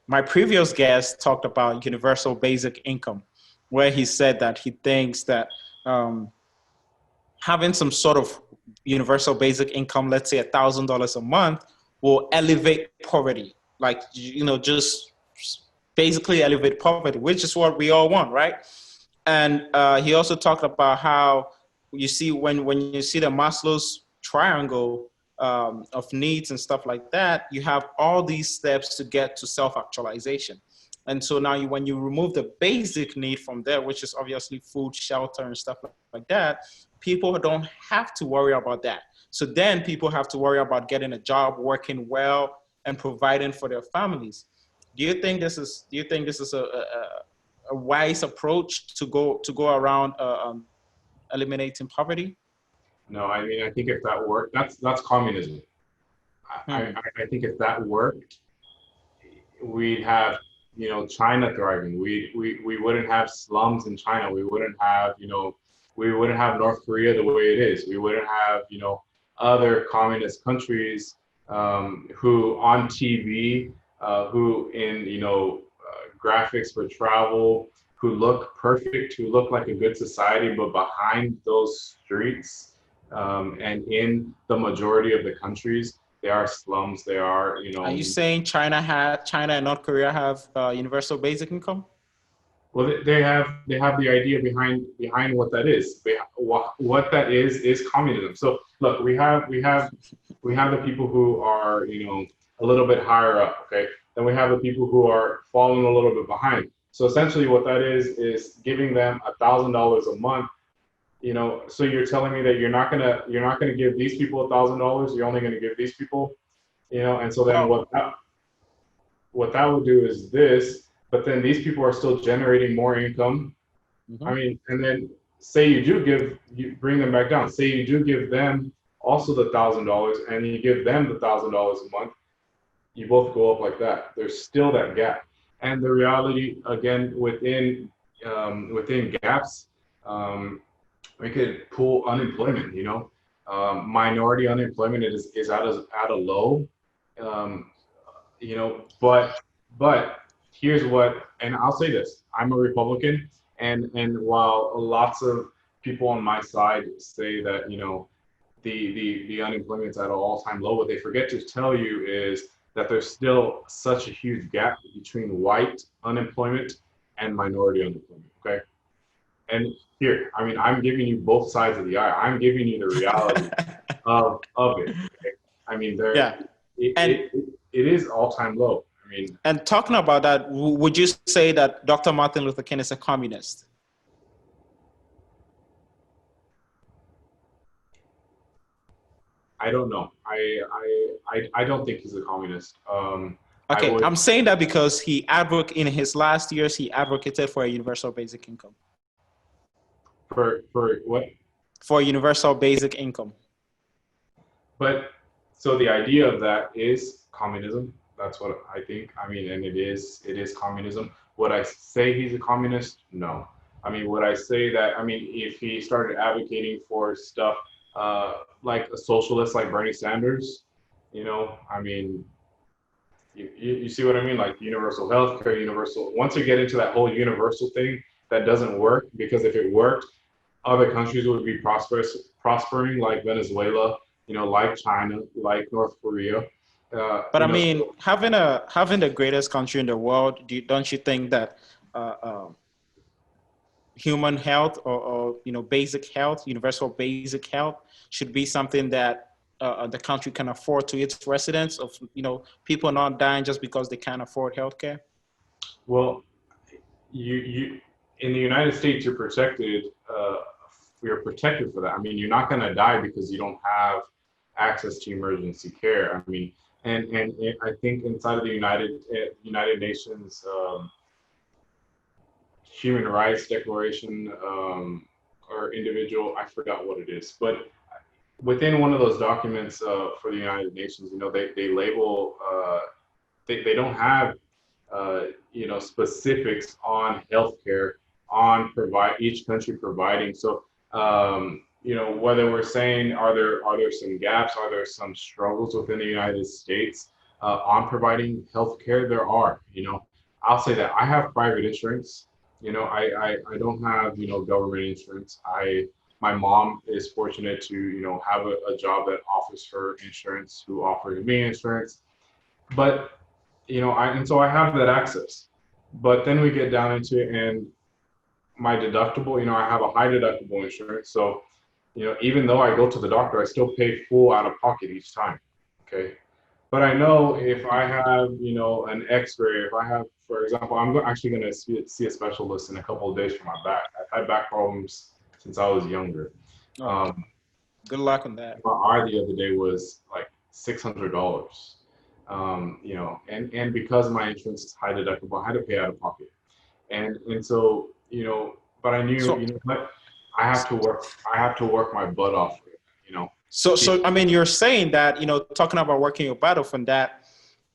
My previous guest talked about universal basic income, where he said that he thinks that having some sort of universal basic income, let's say $1,000 a month, will elevate poverty. Like, just basically elevate poverty, which is what we all want, right? And he also talked about how you see when you see the Maslow's triangle of needs and stuff like that, you have all these steps to get to self-actualization. And so now when you remove the basic need from there, which is obviously food, shelter, and stuff like that, people don't have to worry about that. So then people have to worry about getting a job, working well, and providing for their families. Do you think this is a wise approach to go around eliminating poverty? No, I mean, I think if that worked, that's communism. I think if that worked, we'd have China thriving. We wouldn't have slums in China. We wouldn't have North Korea the way it is. We wouldn't have other communist countries who on TV, who in graphics for travel, who look perfect, who look like a good society, but behind those streets, and in the majority of the countries, there are slums. There are Are you saying China and North Korea have universal basic income? Well, they have the idea behind what that is. What that is communism. So look, we have the people who are a little bit higher up, okay? Then we have the people who are falling a little bit behind. So essentially, what that is giving them $1,000 a month. So you're telling me that you're not gonna give these people $1,000. You're only gonna give these people, and so then what that would do is this. But then these people are still generating more income. Mm-hmm. I mean, and then say you bring them back down. Say you do give them also the $1,000, and you give them the $1,000 a month. You both go up like that. There's still that gap. And the reality, again, within gaps, we could pull unemployment. Minority unemployment is at a low. But here's what, and I'll say this: I'm a Republican, and while lots of people on my side say that the unemployment's at an all-time low, what they forget to tell you is that there's still such a huge gap between white unemployment and minority unemployment. Okay, and here, I mean, I'm giving you both sides of the eye. I'm giving you the reality of it. Okay? I mean, it is all-time low. And talking about that, would you say that Dr. Martin Luther King is a communist? I don't know. I don't think he's a communist. Okay, I'm saying that because in his last years, he advocated for a universal basic income. For what? For universal basic income. But so the idea of that is communism. That's what I think. I mean, and it is communism. Would I say he's a communist? No. I mean, would I say that? I mean, if he started advocating for stuff like a socialist like Bernie Sanders, I mean, you see what I mean? Like universal healthcare, universal. Once you get into that whole universal thing, that doesn't work, because if it worked, other countries would be prospering, like Venezuela, like China, like North Korea. But I mean, having the greatest country in the world, don't you think that human health or basic health, universal basic health, should be something that the country can afford to its residents, of people not dying just because they can't afford healthcare? Well, you in the United States, you're protected. You're protected for that. I mean, you're not going to die because you don't have access to emergency care. I mean, and I think inside of the United Nations human rights declaration, or individual, I forgot what it is, but within one of those documents for the United Nations, they label, they don't have, specifics on healthcare, on provide each country providing. So, whether we're saying, are there some gaps, are there some struggles within the United States on providing healthcare? There are. I'll say that I have private insurance. I don't have government insurance. My mom is fortunate to have a job that offers her insurance, who offers me insurance, but and so I have that access. But then we get down into it, and my deductible, I have a high deductible insurance. So, even though I go to the doctor, I still pay full out of pocket each time. Okay. But I know if I have, an X-ray, if I have, for example, actually going to see a specialist in a couple of days for my back. I've had back problems since I was younger. Good luck on that. My eye the other day was like $600. And because my insurance is high deductible, I had to pay out of pocket. And so, but I knew, what, I have to work my butt off for it. So I mean, you're saying that, talking about working your butt off on that,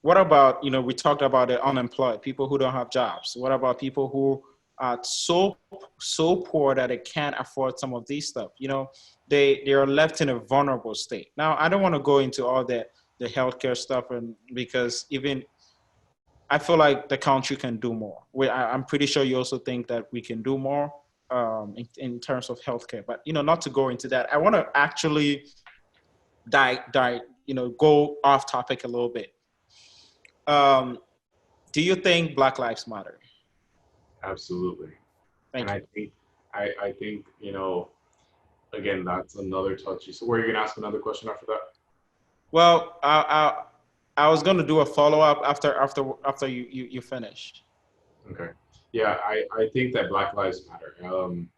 what about, we talked about the unemployed, people who don't have jobs. What about people who are so poor that they can't afford some of these stuff? They are left in a vulnerable state. Now, I don't want to go into all the healthcare stuff, and because even I feel like the country can do more. I'm pretty sure you also think that we can do more in terms of healthcare. But not to go into that, I want to actually go off topic a little bit. Do you think Black Lives Matter? Absolutely. Thank you. I think again, that's another touchy. So, were you gonna ask another question after that? Well, I was going to do a follow-up after you finish. Okay. Yeah, I think that Black Lives Matter. And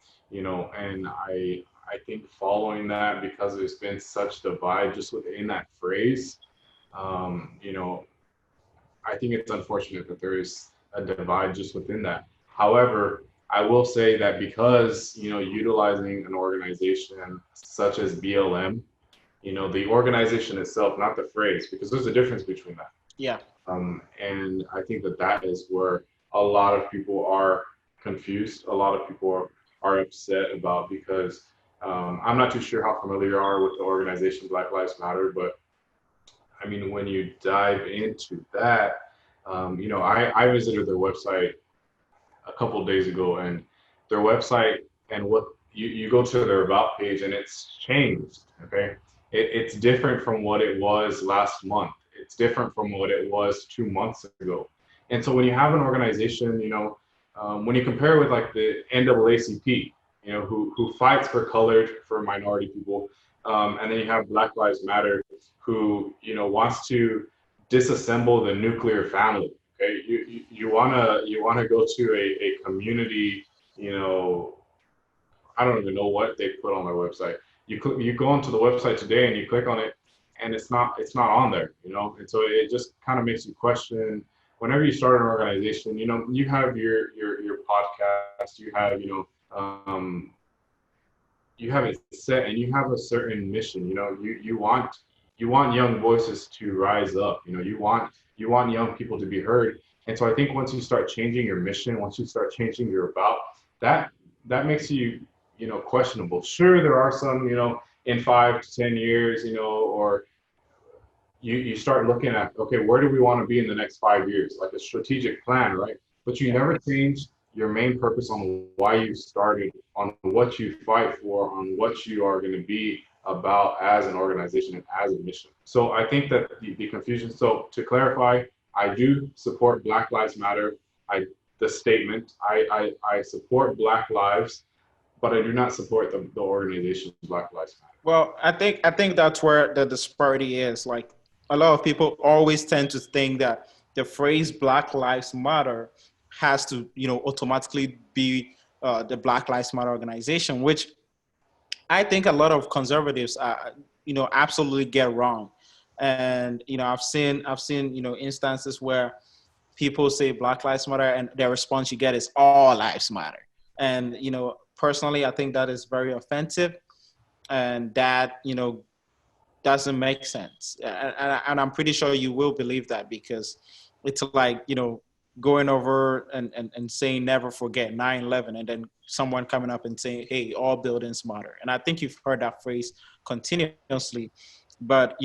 I think following that, because there's been such divide just within that phrase, I think it's unfortunate that there is a divide just within that. However, I will say that because, utilizing an organization such as BLM, the organization itself, not the phrase, because there's a difference between that. Yeah. And I think that is where a lot of people are confused. A lot of people are upset about, because I'm not too sure how familiar you are with the organization Black Lives Matter, but I mean, when you dive into that, I visited their website a couple of days ago, and their website, and what you go to their about page, and it's changed. Okay. It's different from what it was last month. It's different from what it was 2 months ago. And so when you have an organization, when you compare it with like the NAACP, who fights for colored, for minority people, and then you have Black Lives Matter, who wants to disassemble the nuclear family. Okay, you wanna go to a community, I don't even know what they put on their website. You go onto the website today and you click on it, and it's not on there, and so it just kind of makes you question. Whenever you start an organization, you have your podcast, you have you have it set, and you have a certain mission. You want young voices to rise up. You want young people to be heard. And so I think once you start changing your mission, once you start changing your about, that makes you questionable. Sure, there are some, in 5 to 10 years, or you start looking at, okay, where do we want to be in the next 5 years? Like a strategic plan, right? But you never change your main purpose on why you started, on what you fight for, on what you are going to be about as an organization and as a mission. So I think that the confusion, so to clarify, I do support Black Lives Matter. The statement, I support Black lives, but I do not support the organization Black Lives Matter. Well, I think that's where the disparity is. Like, a lot of people always tend to think that the phrase Black Lives Matter has to, automatically be the Black Lives Matter organization, which I think a lot of conservatives, absolutely get wrong. And, I've seen, instances where people say Black Lives Matter, and their response you get is all lives matter. And, personally, I think that is very offensive, and that, doesn't make sense. And I'm pretty sure you will believe that, because it's like, going over and saying never forget 9/11, and then someone coming up and saying, hey, all buildings matter. And I think you've heard that phrase continuously, but,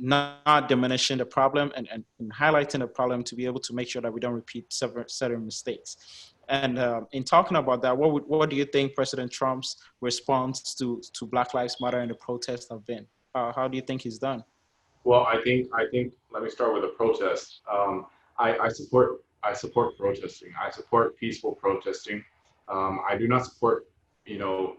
not diminishing the problem, and highlighting the problem to be able to make sure that we don't repeat certain mistakes. And in talking about that, what do you think President Trump's response to Black Lives Matter and the protests have been? How do you think he's done? Well, I think let me start with a protest. I support protesting. I support peaceful protesting. I do not support, you know,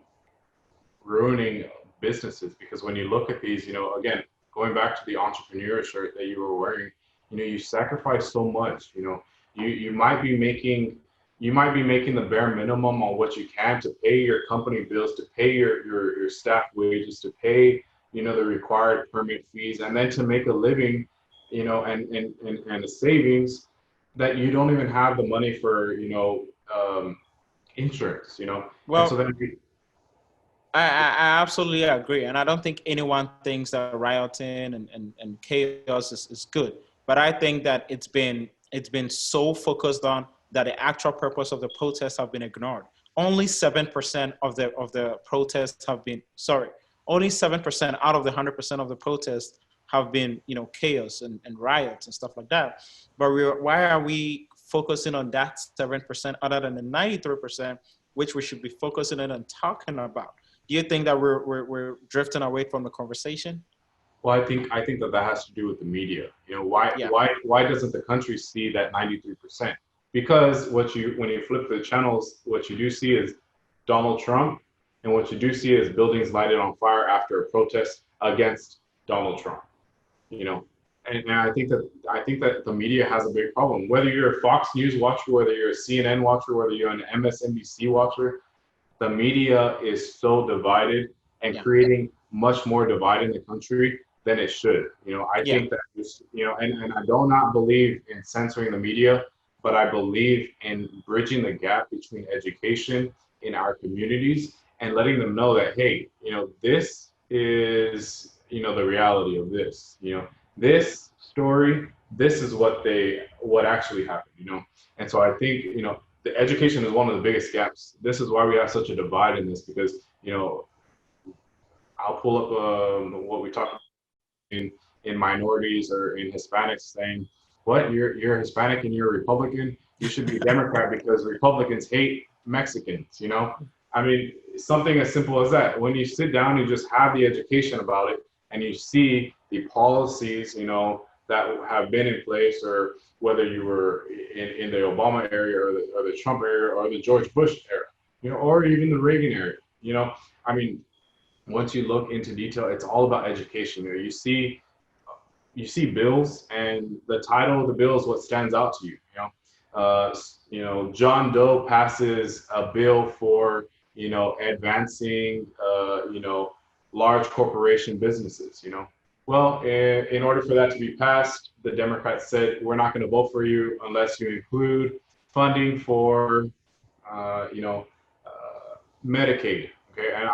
ruining businesses, because when you look at these, again, going back to the entrepreneur shirt that you were wearing, you sacrifice so much. You might be making the bare minimum on what you can to pay your company bills, to pay your staff wages, to pay the required permit fees, and then to make a living, and a savings that you don't even have the money for, insurance, and so Well, then I absolutely agree. And I don't think anyone thinks that rioting and chaos is good. But I think that it's been so focused on that the actual purpose of the protests have been ignored. Only 7% of the protests have been, sorry, only 7% out of the 100% of the protests have been, chaos and riots and stuff like that. But why are we focusing on that 7% other than the 93%, which we should be focusing on and talking about? Do you think that we're drifting away from the conversation? well, I think that has to do with the media. Why Yeah. why doesn't the country see that 93%? Because when you flip the channels, what you do see is Donald Trump, and what you do see is buildings lighted on fire after a protest against Donald Trump. You know, and I think that the media has a big problem. Whether you're a Fox News watcher, whether you're a CNN watcher, whether you're an MSNBC watcher, the media is so divided and Yeah. creating much more divide in the country than it should. I Yeah. think that this, and I do not believe in censoring the media, but I believe in bridging the gap between education in our communities and letting them know that, hey, this is, the reality of this, this story, this is what actually happened, And so I think, the education is one of the biggest gaps. This is why we have such a divide in this, because, I'll pull up what we talked in minorities or in Hispanics, saying, what, you're Hispanic and you're a Republican? You should be a Democrat because Republicans hate Mexicans, I mean, something as simple as that. When you sit down, you just have the education about it, and you see the policies, that have been in place, or whether you were in the Obama area or the Trump era or the George Bush era, or even the Reagan era, I mean, once you look into detail, it's all about education. You see bills, and the title of the bill is what stands out to you. John Doe passes a bill for advancing large corporation businesses. Well, in order for that to be passed, the Democrats said, we're not going to vote for you unless you include funding for Medicaid. Okay, and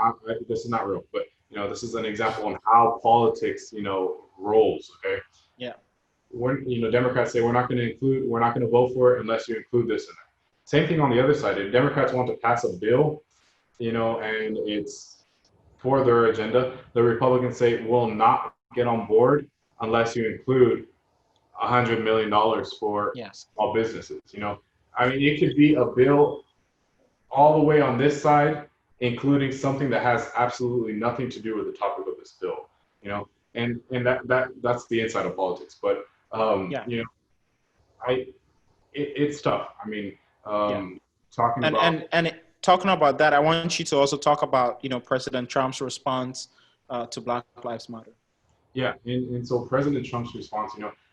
this is not real, but this is an example on how politics rolls. Okay, Yeah. Democrats say, we're not going to vote for it unless you include this in there. Same thing on the other side. If Democrats want to pass a bill, and it's for their agenda, the Republicans say, we'll not get on board unless you include $100 million for Yes. small businesses. I mean, it could be a bill all the way on this side, including something that has absolutely nothing to do with the topic of this bill. And that's the inside of politics. But Yeah. it's tough. I mean, Yeah. talking And about talking about that, I want you to also talk about President Trump's response to Black Lives Matter. yeah, and so President Trump's response,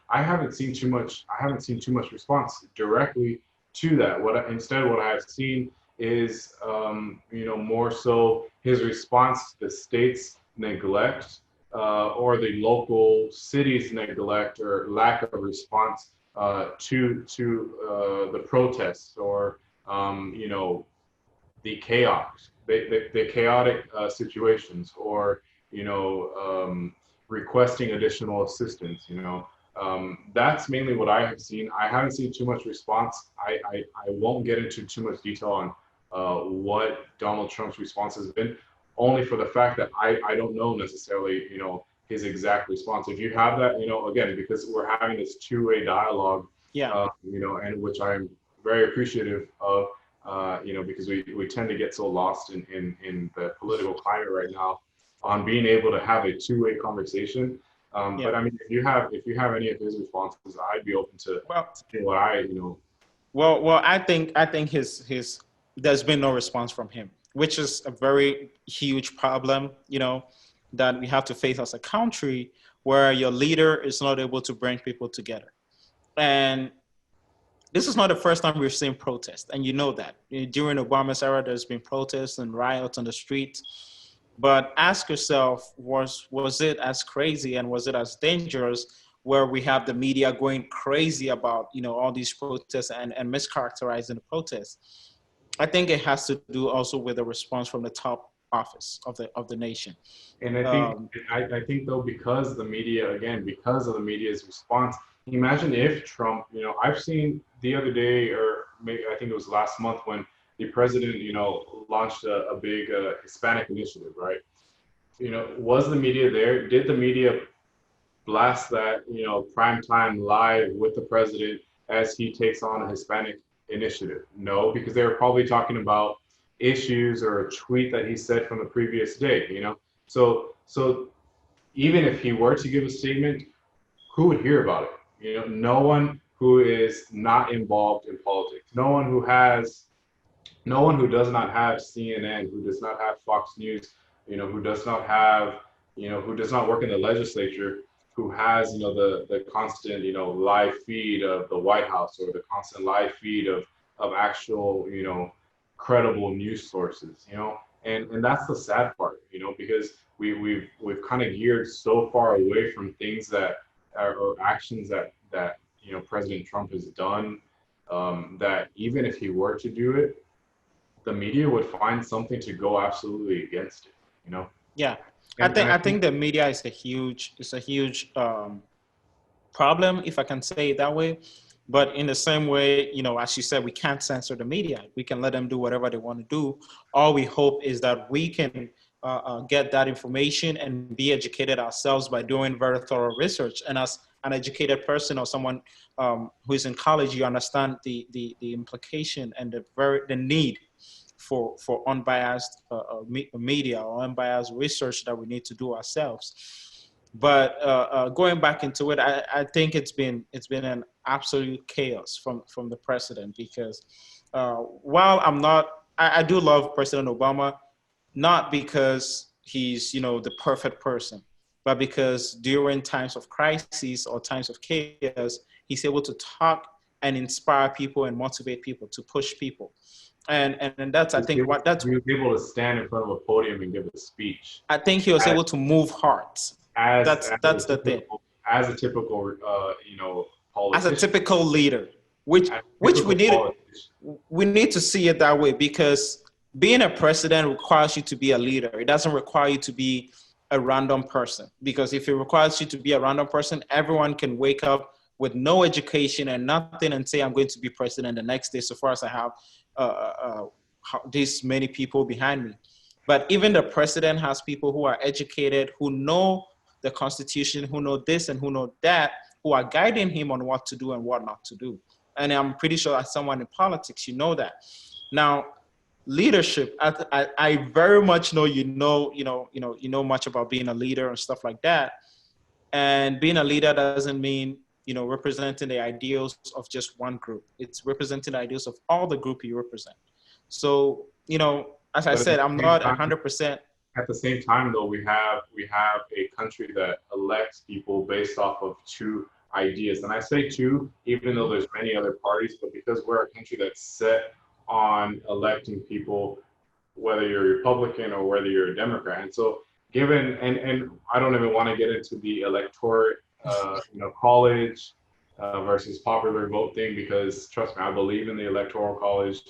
I haven't seen too much response directly to that. Instead, what I've seen is more so his response to the state's neglect, or the local city's neglect or lack of response to the protests or you know, the chaos, the chaotic situations, or you know, requesting additional assistance. You know, that's mainly what I have seen. I haven't seen too much response. I won't get into too much detail on what Donald Trump's response has been, only for the fact that I don't know necessarily, you know, his exact response. If you have that, you know, again, because we're having this two-way dialogue, Yeah. you know, and which I'm very appreciative of, you know, because we tend to get so lost in the political climate right now on being able to have a two-way conversation. Yeah. But I mean, if you have any of his responses, I'd be open to Well, seeing what I, you know. well, I think his there's been no response from him, which is a very huge problem, that we have to face as a country, where your leader is not able to bring people together. And this is not the first time we've seen protests, and you know that. During Obama's era, there's been protests and riots on the streets. But ask yourself, was it as crazy and was it as dangerous, where we have the media going crazy about all these protests and mischaracterizing the protests? I think it has to do also with the response from the top office of the nation. And I think Um, I think though, because the media, again, because of the media's response, imagine if Trump, you know, I've seen the other day, or maybe I think it was last month, when the president, you know, launched a big Hispanic initiative, right? You know, was the media there? Did the media blast that, you know, prime time live with the president as he takes on a Hispanic initiative? No, because they were probably talking about issues or a tweet that he said from the previous day, you know. So even if he were to give a statement, who would hear about it? You know, no one who is not involved in politics, no one who does not have CNN, who does not have Fox News, you know, who does not have, you know, who does not work in the legislature, who has, you know, the constant, you know, live feed of the White House, or the constant live feed of actual, you know, credible news sources, you know. And that's the sad part, you know, because we've kind of geared so far away from things that are, or actions that you know, President Trump has done, that even if he were to do it, the media would find something to go absolutely against it, you know. yeah, I And think I I think think the media is a huge problem, if I can say it that way. But in the same way, as you said, we can't censor the media. We can let them do whatever they want to do. All we hope is that we can get that information and be educated ourselves by doing very thorough research. And as an educated person, or someone who is in college, you understand the implication and the need for unbiased media or unbiased research that we need to do ourselves. But going back into it, I think it's been an absolute chaos from the president, because while I do love President Obama, not because he's the perfect person, but because during times of crisis or times of chaos, he's able to talk and inspire people and motivate people to push people. And that's, I think, what that's he was able to stand in front of a podium and give a speech I think he was as able to move hearts. as, That's as a that's the thing. typical as a typical you know, As a politician, typical leader, which as a which we typical need politician. we need to see it that way, because being a president requires you to be a leader. It doesn't require you to be a random person, because if it requires you to be a random person, everyone can wake up with no education and nothing and say, I'm going to be president the next day, so far as I have this many people behind me. But even the president has people who are educated, who know the Constitution, who know this and who know that, who are guiding him on what to do and what not to do. And I'm pretty sure, as someone in politics, you know that. Now, leadership, I very much know you know much about being a leader and stuff like that. And being a leader doesn't mean representing the ideals of just one group. It's representing the ideals of all the group you represent. So, as I But said, I'm not 100%. at the same time, though, we have a country that elects people based off of two ideas, and I say two, even though there's many other parties, but because we're a country that's set on electing people, whether you're a Republican or whether you're a Democrat. And so, given, and I don't even want to get into the electorate, you know, college, versus popular vote thing, because trust me, I believe in the Electoral College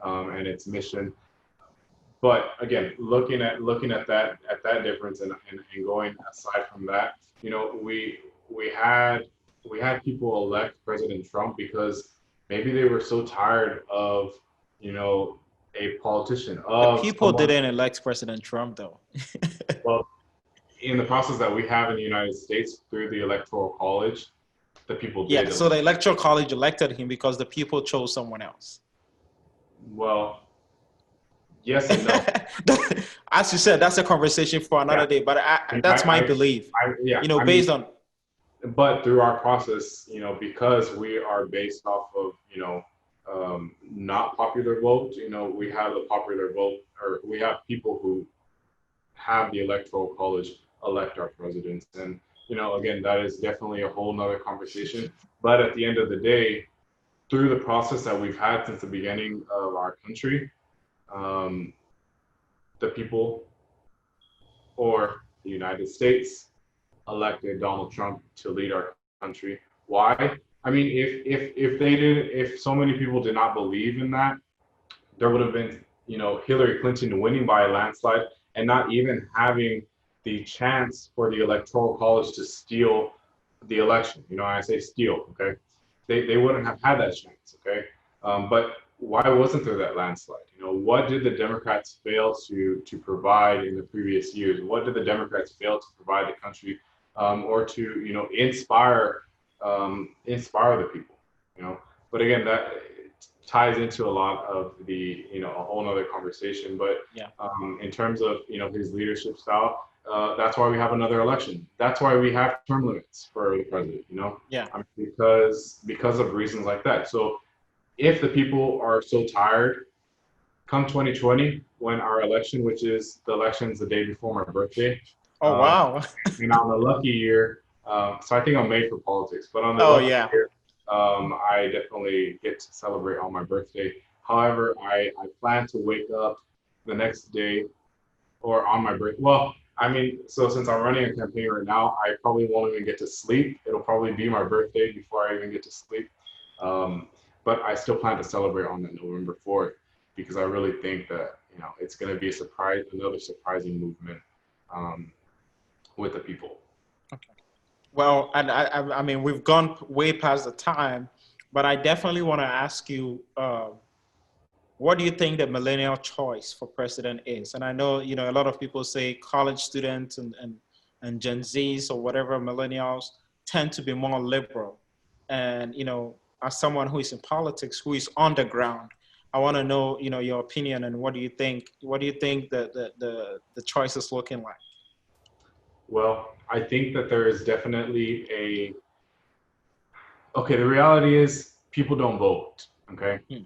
and its mission. But again, looking at that difference, and going aside from that, we had we had people elect President Trump because maybe they were so tired of, you know, a politician, The of people someone. didn't elect President Trump, though. Well, in the process that we have in the United States through the Electoral College, the people Yeah, did so the elect. Electoral College elected him because the people chose someone else. Well, yes and no. As you said, that's a conversation for Yeah, another day, but I mean, that's my belief. yeah, I mean, Based on, but through our process, because we are based off of, not popular vote, we have the popular vote, or we have people who have the electoral college elect our presidents. And, again, that is definitely a whole nother conversation. But at the end of the day, through the process that we've had since the beginning of our country, um, the people, or the United States, elected Donald Trump to lead our country. Why? I mean, if so many people did not believe in that, there would have been, Hillary Clinton winning by a landslide and not even having the chance for the electoral college to steal the election. I say steal, okay? They wouldn't have had that chance, okay? But why wasn't there that landslide? What did the Democrats fail to provide in the previous years? What did the Democrats fail to provide the country, or to inspire the people? But again, that ties into a lot of the, a whole nother conversation. But yeah, in terms of, his leadership style, that's why we have another election. That's why we have term limits for the president. yeah. Because of reasons like that. So if the people are so tired, come 2020, when our election, which is the election's the day before my birthday, Oh, wow. and on the lucky year, so I think I'm made for politics, but on the Oh, lucky yeah. year, I definitely get to celebrate on my birthday. However, I plan to wake up the next day, or on my birthday. Well, I mean, so since I'm running a campaign right now, I probably won't even get to sleep. It'll probably be my birthday before I even get to sleep. Um, but I still plan to celebrate on that November 4th, because I really think that, it's going to be a surprise, another surprising movement, um, with the people. Okay. Well, and I mean, we've gone way past the time, but I definitely want to ask you, what do you think the millennial choice for president is? And I know, a lot of people say college students and Gen Zs or whatever millennials tend to be more liberal. And, as someone who is in politics, who is on the ground, I want to know, your opinion and what do you think the choice is looking like? Well, I think that there is definitely okay, the reality is people don't vote, okay? Hmm.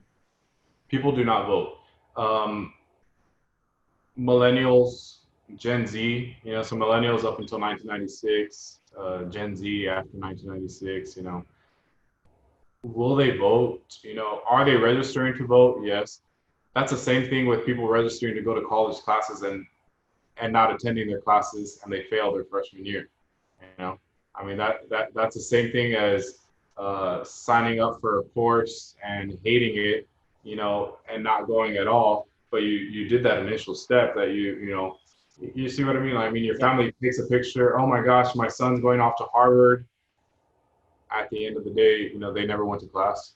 People do not vote. Um, Millennials, Gen Z, so millennials up until 1996, Gen Z after 1996, will they vote? Are they registering to vote? Yes. That's the same thing with people registering to go to college classes and not attending their classes, and they fail their freshman year. You know, I mean that's the same thing as signing up for a course and hating it, and not going at all. But you did that initial step that you see what I mean? I mean, your Yeah. family takes a picture. Oh my gosh, my son's going off to Harvard. At the end of the day, they never went to class.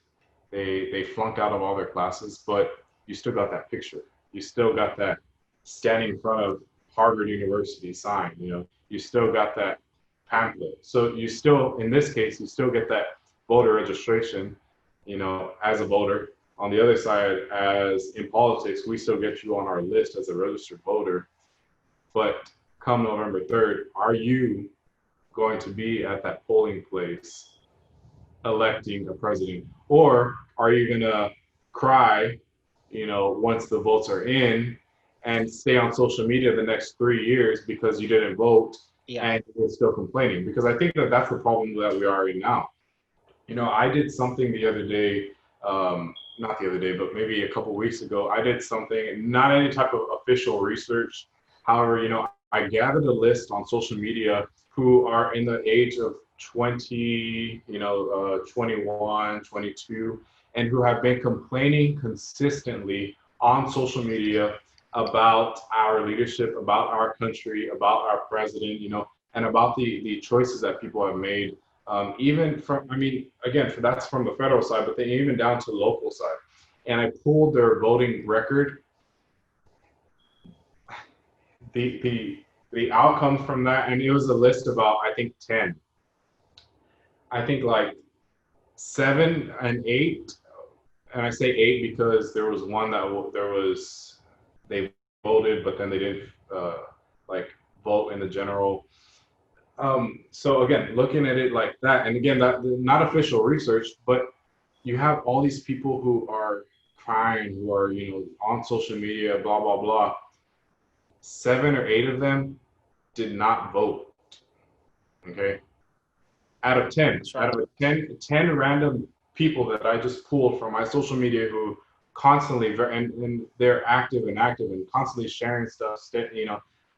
They flunked out of all their classes, but you still got that picture. You still got that standing in front of Harvard University sign. You still got that pamphlet. So you still, in this case, you still get that voter registration, as a voter. On the other side, as in politics, we still get you on our list as a registered voter. But come November 3rd, are you going to be at that polling place electing a president? Or are you going to cry, once the votes are in, and stay on social media the next 3 years because you didn't vote, Yeah. and you're still complaining? Because I think that that's the problem that we are in now. I did something the other day, not the other day, but maybe a couple weeks ago. I did something, not any type of official research. However, I gathered a list on social media who are in the age of 20, 21, 22, and who have been complaining consistently on social media about our leadership, about our country, about our president, and about the choices that people have made. Even from, I mean, again, that's from the federal side, but then even down to the local side. And I pulled their voting record. The outcomes from that, and it was a list about, I think, 10. I think like 7 and 8, and I say 8 because there was one that they voted, but then they didn't like vote in the general. So again, looking at it like that, and again, that not official research, but you have all these people who are crying, who are on social media, blah blah blah. 7 or 8 of them did not vote. Okay, out of 10, right. out of 10 random people that I just pulled from my social media who constantly and they're active and constantly sharing stuff.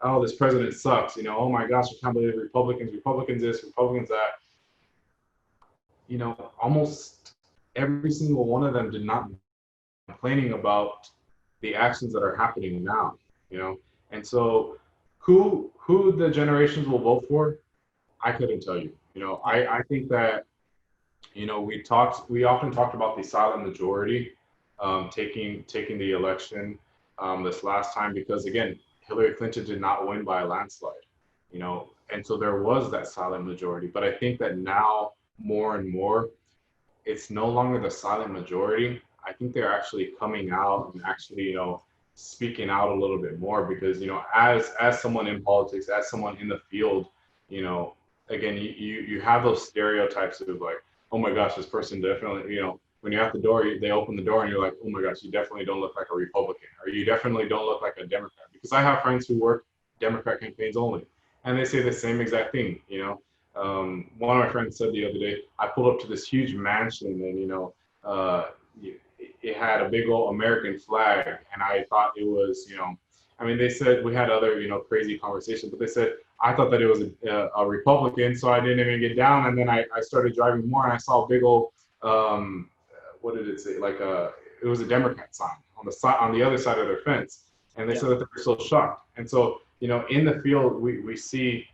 Oh, this president sucks. Oh my gosh, I can't believe Republicans this, Republicans that. Almost every single one of them did not complaining about the actions that are happening now. And so who the generations will vote for, I couldn't tell you. I think that we often talked about the silent majority taking the election this last time, because again, Hillary Clinton did not win by a landslide, and so there was that silent majority. But I think that now more and more, it's no longer the silent majority. I think they're actually coming out and actually, speaking out a little bit more, because, as someone in politics, as someone in the field, again, you have those stereotypes of like, oh my gosh, this person definitely, when you're at the door, they open the door and you're like, oh my gosh, you definitely don't look like a Republican, or you definitely don't look like a Democrat. Because I have friends who work Democrat campaigns only, and they say the same exact thing. One of my friends said the other day, I pulled up to this huge mansion and, it had a big old American flag, and I thought it was, I mean, they said we had other, crazy conversations, but they said, I thought that it was a Republican, so I didn't even get down. And then I started driving more, and I saw a big old, what did it say? Like it was a Democrat sign on the other side of their fence, and they said that they were so shocked. And so, in the field, we see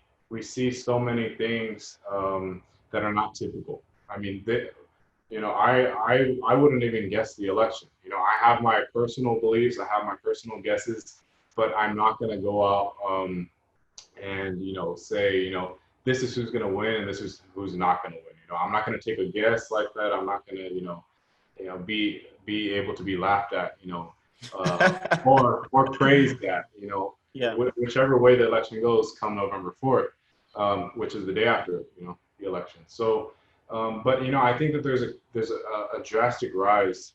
so many things that are not typical. I mean, I wouldn't even guess the election. I have my personal beliefs, I have my personal guesses, but I'm not going to go out and say this is who's going to win and this is who's not going to win. I'm not going to take a guess like that. I'm not going to be able to be laughed at, or praised at, Yeah. whichever way the election goes come November 4th, which is the day after the election. So. But I think that there's a drastic rise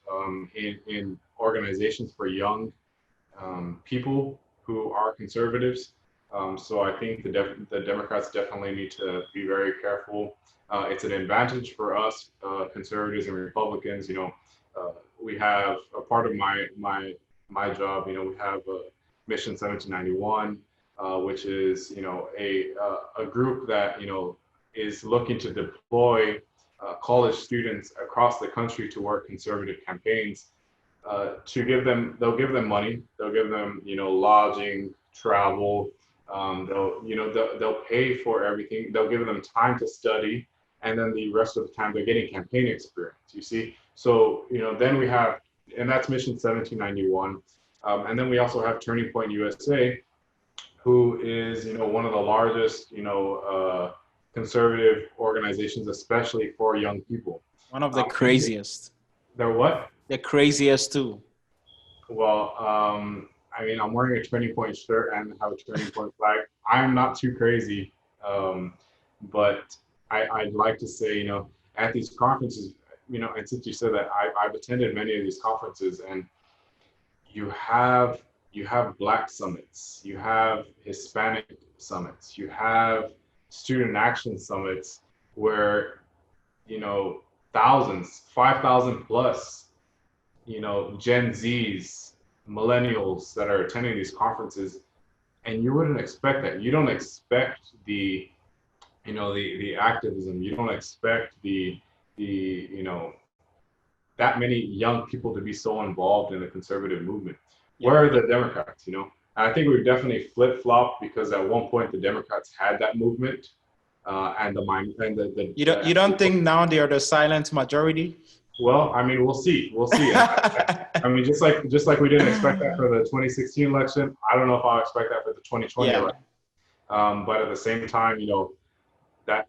in organizations for young people who are conservatives. So I think the Democrats definitely need to be very careful. It's an advantage for us conservatives and Republicans. We have a part of my job. We have Mission 1791, which is a group that is looking to deploy college students across the country to work conservative campaigns, they'll give them money, they'll give them, lodging, travel, they'll pay for everything, they'll give them time to study, and then the rest of the time they're getting campaign experience, you see? So, then we have, and that's Mission 1791, and then we also have Turning Point USA, who is, one of the largest, conservative organizations, especially for young people. One of the craziest. They're what? The craziest too. Well, I mean, I'm wearing a Turning Point shirt and have a Turning Point flag. I'm not too crazy, but I'd like to say, at these conferences, and since you said that, I've attended many of these conferences, and you have Black summits, you have Hispanic summits, you have student action summits where thousands, 5,000 plus Gen Zs, millennials that are attending these conferences, and you wouldn't expect that. You don't expect the the activism. You don't expect that many young people to be so involved in the conservative movement. Yeah. Where are the Democrats? And I think we've definitely flip-flopped, because at one point the Democrats had that movement, and You don't think now they are the silent majority? well, I mean, we'll see. We'll see. And I mean, just like we didn't expect that for the 2016 election, I don't know if I'll expect that for the 2020 Yeah. election. But at the same time, that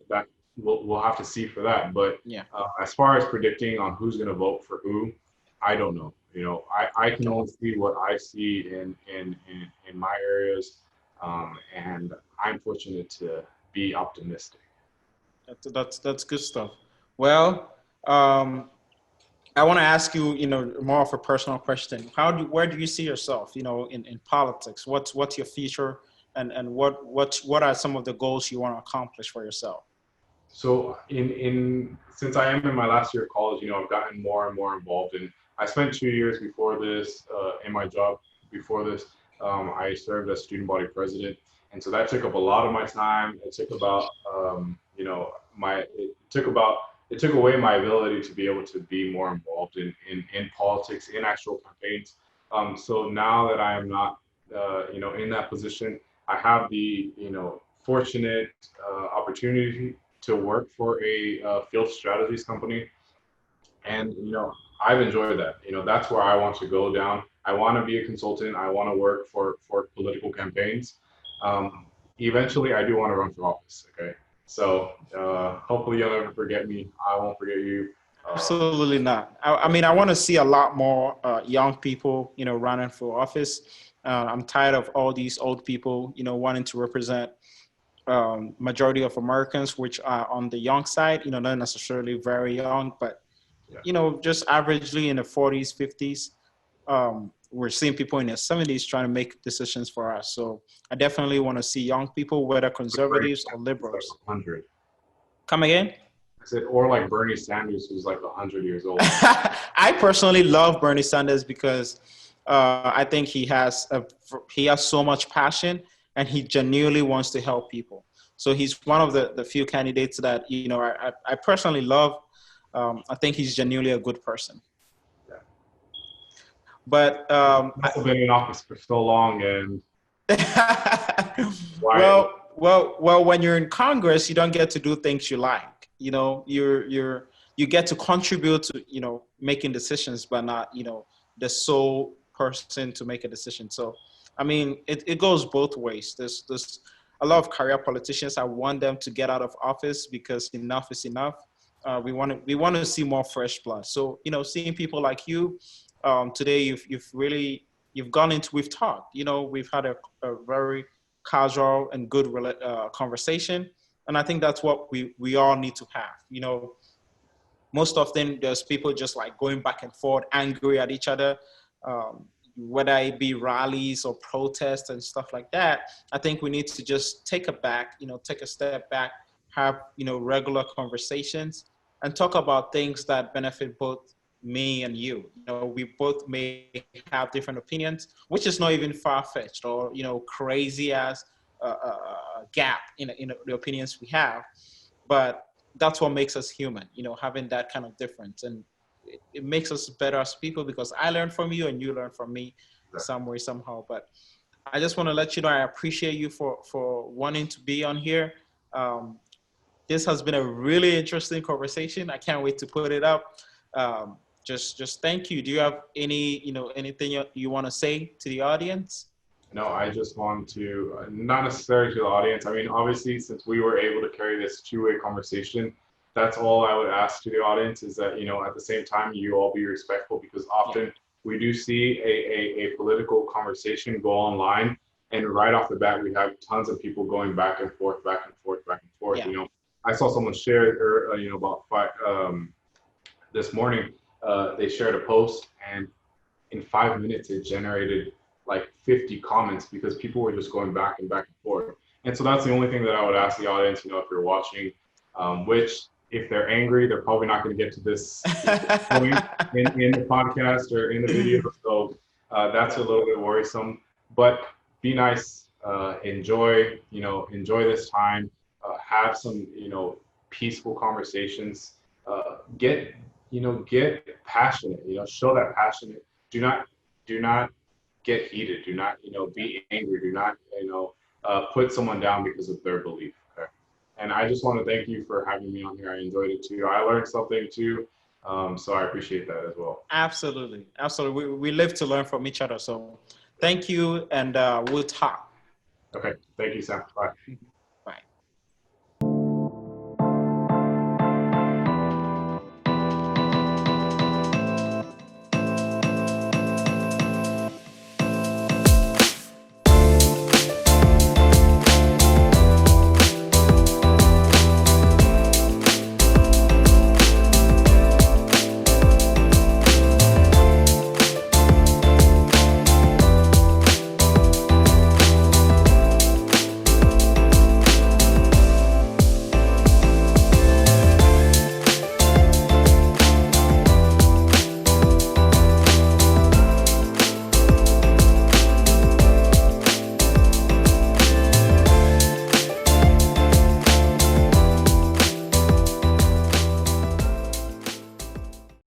we'll have to see for that. But Yeah. as far as predicting on who's going to vote for who, I don't know. I can only see what I see in my areas, and I'm fortunate to be optimistic. That's good stuff. Well, I want to ask you, more of a personal question. Where do you see yourself, in politics? What's your future, and what are some of the goals you want to accomplish for yourself? So since I am in my last year of college, I've gotten more and more involved in. I spent 2 years before this in my job. Before this, I served as student body president, and so that took up a lot of my time. It took about it took away my ability to be able to be more involved in politics, in actual campaigns. So now that I am not in that position, I have the fortunate opportunity to work for a field strategies company, and I've enjoyed that. That's where I want to go down. I want to be a consultant. I want to work for political campaigns. Eventually, I do want to run for office. Okay, so hopefully you'll never forget me. I won't forget you. Absolutely not. I mean, I want to see a lot more young people, running for office. I'm tired of all these old people, wanting to represent majority of Americans, which are on the young side, not necessarily very young, but, just averagely in the 40s, 50s. We're seeing people in their 70s trying to make decisions for us. So I definitely want to see young people, whether conservatives or liberals. Like 100. Come again? I said, or like Bernie Sanders, who's like 100 years old. I personally love Bernie Sanders because I think he has so much passion, and he genuinely wants to help people. So he's one of the few candidates that I personally love. I think he's genuinely a good person. Yeah. But I've been in office for so long, and well, when you're in Congress, you don't get to do things you like. You get to contribute to making decisions, but not the sole person to make a decision. So I mean, it goes both ways. There's a lot of career politicians. I want them to get out of office because enough is enough. We want to see more fresh blood. So seeing people like you today, you've gone into, we've talked. We've had a very casual and good conversation, and I think that's what we all need to have. Most often there's people just like going back and forth, angry at each other. Whether it be rallies or protests and stuff like that, I think we need to just take a step back, have, regular conversations and talk about things that benefit both me and you. We both may have different opinions, which is not even far-fetched or, crazy as a gap in the opinions we have. But that's what makes us human, having that kind of difference. And it makes us better as people because I learn from you and you learn from me some way, somehow. But I just want to let you know I appreciate you for wanting to be on here. This has been a really interesting conversation. I can't wait to put it up. Just thank you. Do you have anything you want to say to the audience? No, I just want to, not necessarily to the audience. I mean, obviously, since we were able to carry this two-way conversation, that's all I would ask to the audience is that, at the same time, you all be respectful, because often we do see a political conversation go online, and right off the bat, we have tons of people going back and forth, back and forth, back and forth. Yeah. I saw someone share, about this morning, they shared a post, and in 5 minutes, it generated like 50 comments because people were just going back and back and forth. And so that's the only thing that I would ask the audience, if you're watching, which if they're angry, they're probably not going to get to this point in the podcast or in the video. So that's a little bit worrisome, but be nice, enjoy this time, have some, you know, peaceful conversations. Get, you know, get passionate. You know, show that passionate. Do not get heated. Do not, you know, be angry. Do not, you know, put someone down because of their belief. Okay. And I just want to thank you for having me on here. I enjoyed it too. I learned something too. So I appreciate that as well. Absolutely. Absolutely. We live to learn from each other. So thank you, and we'll talk. Okay. Thank you, Sam. Bye.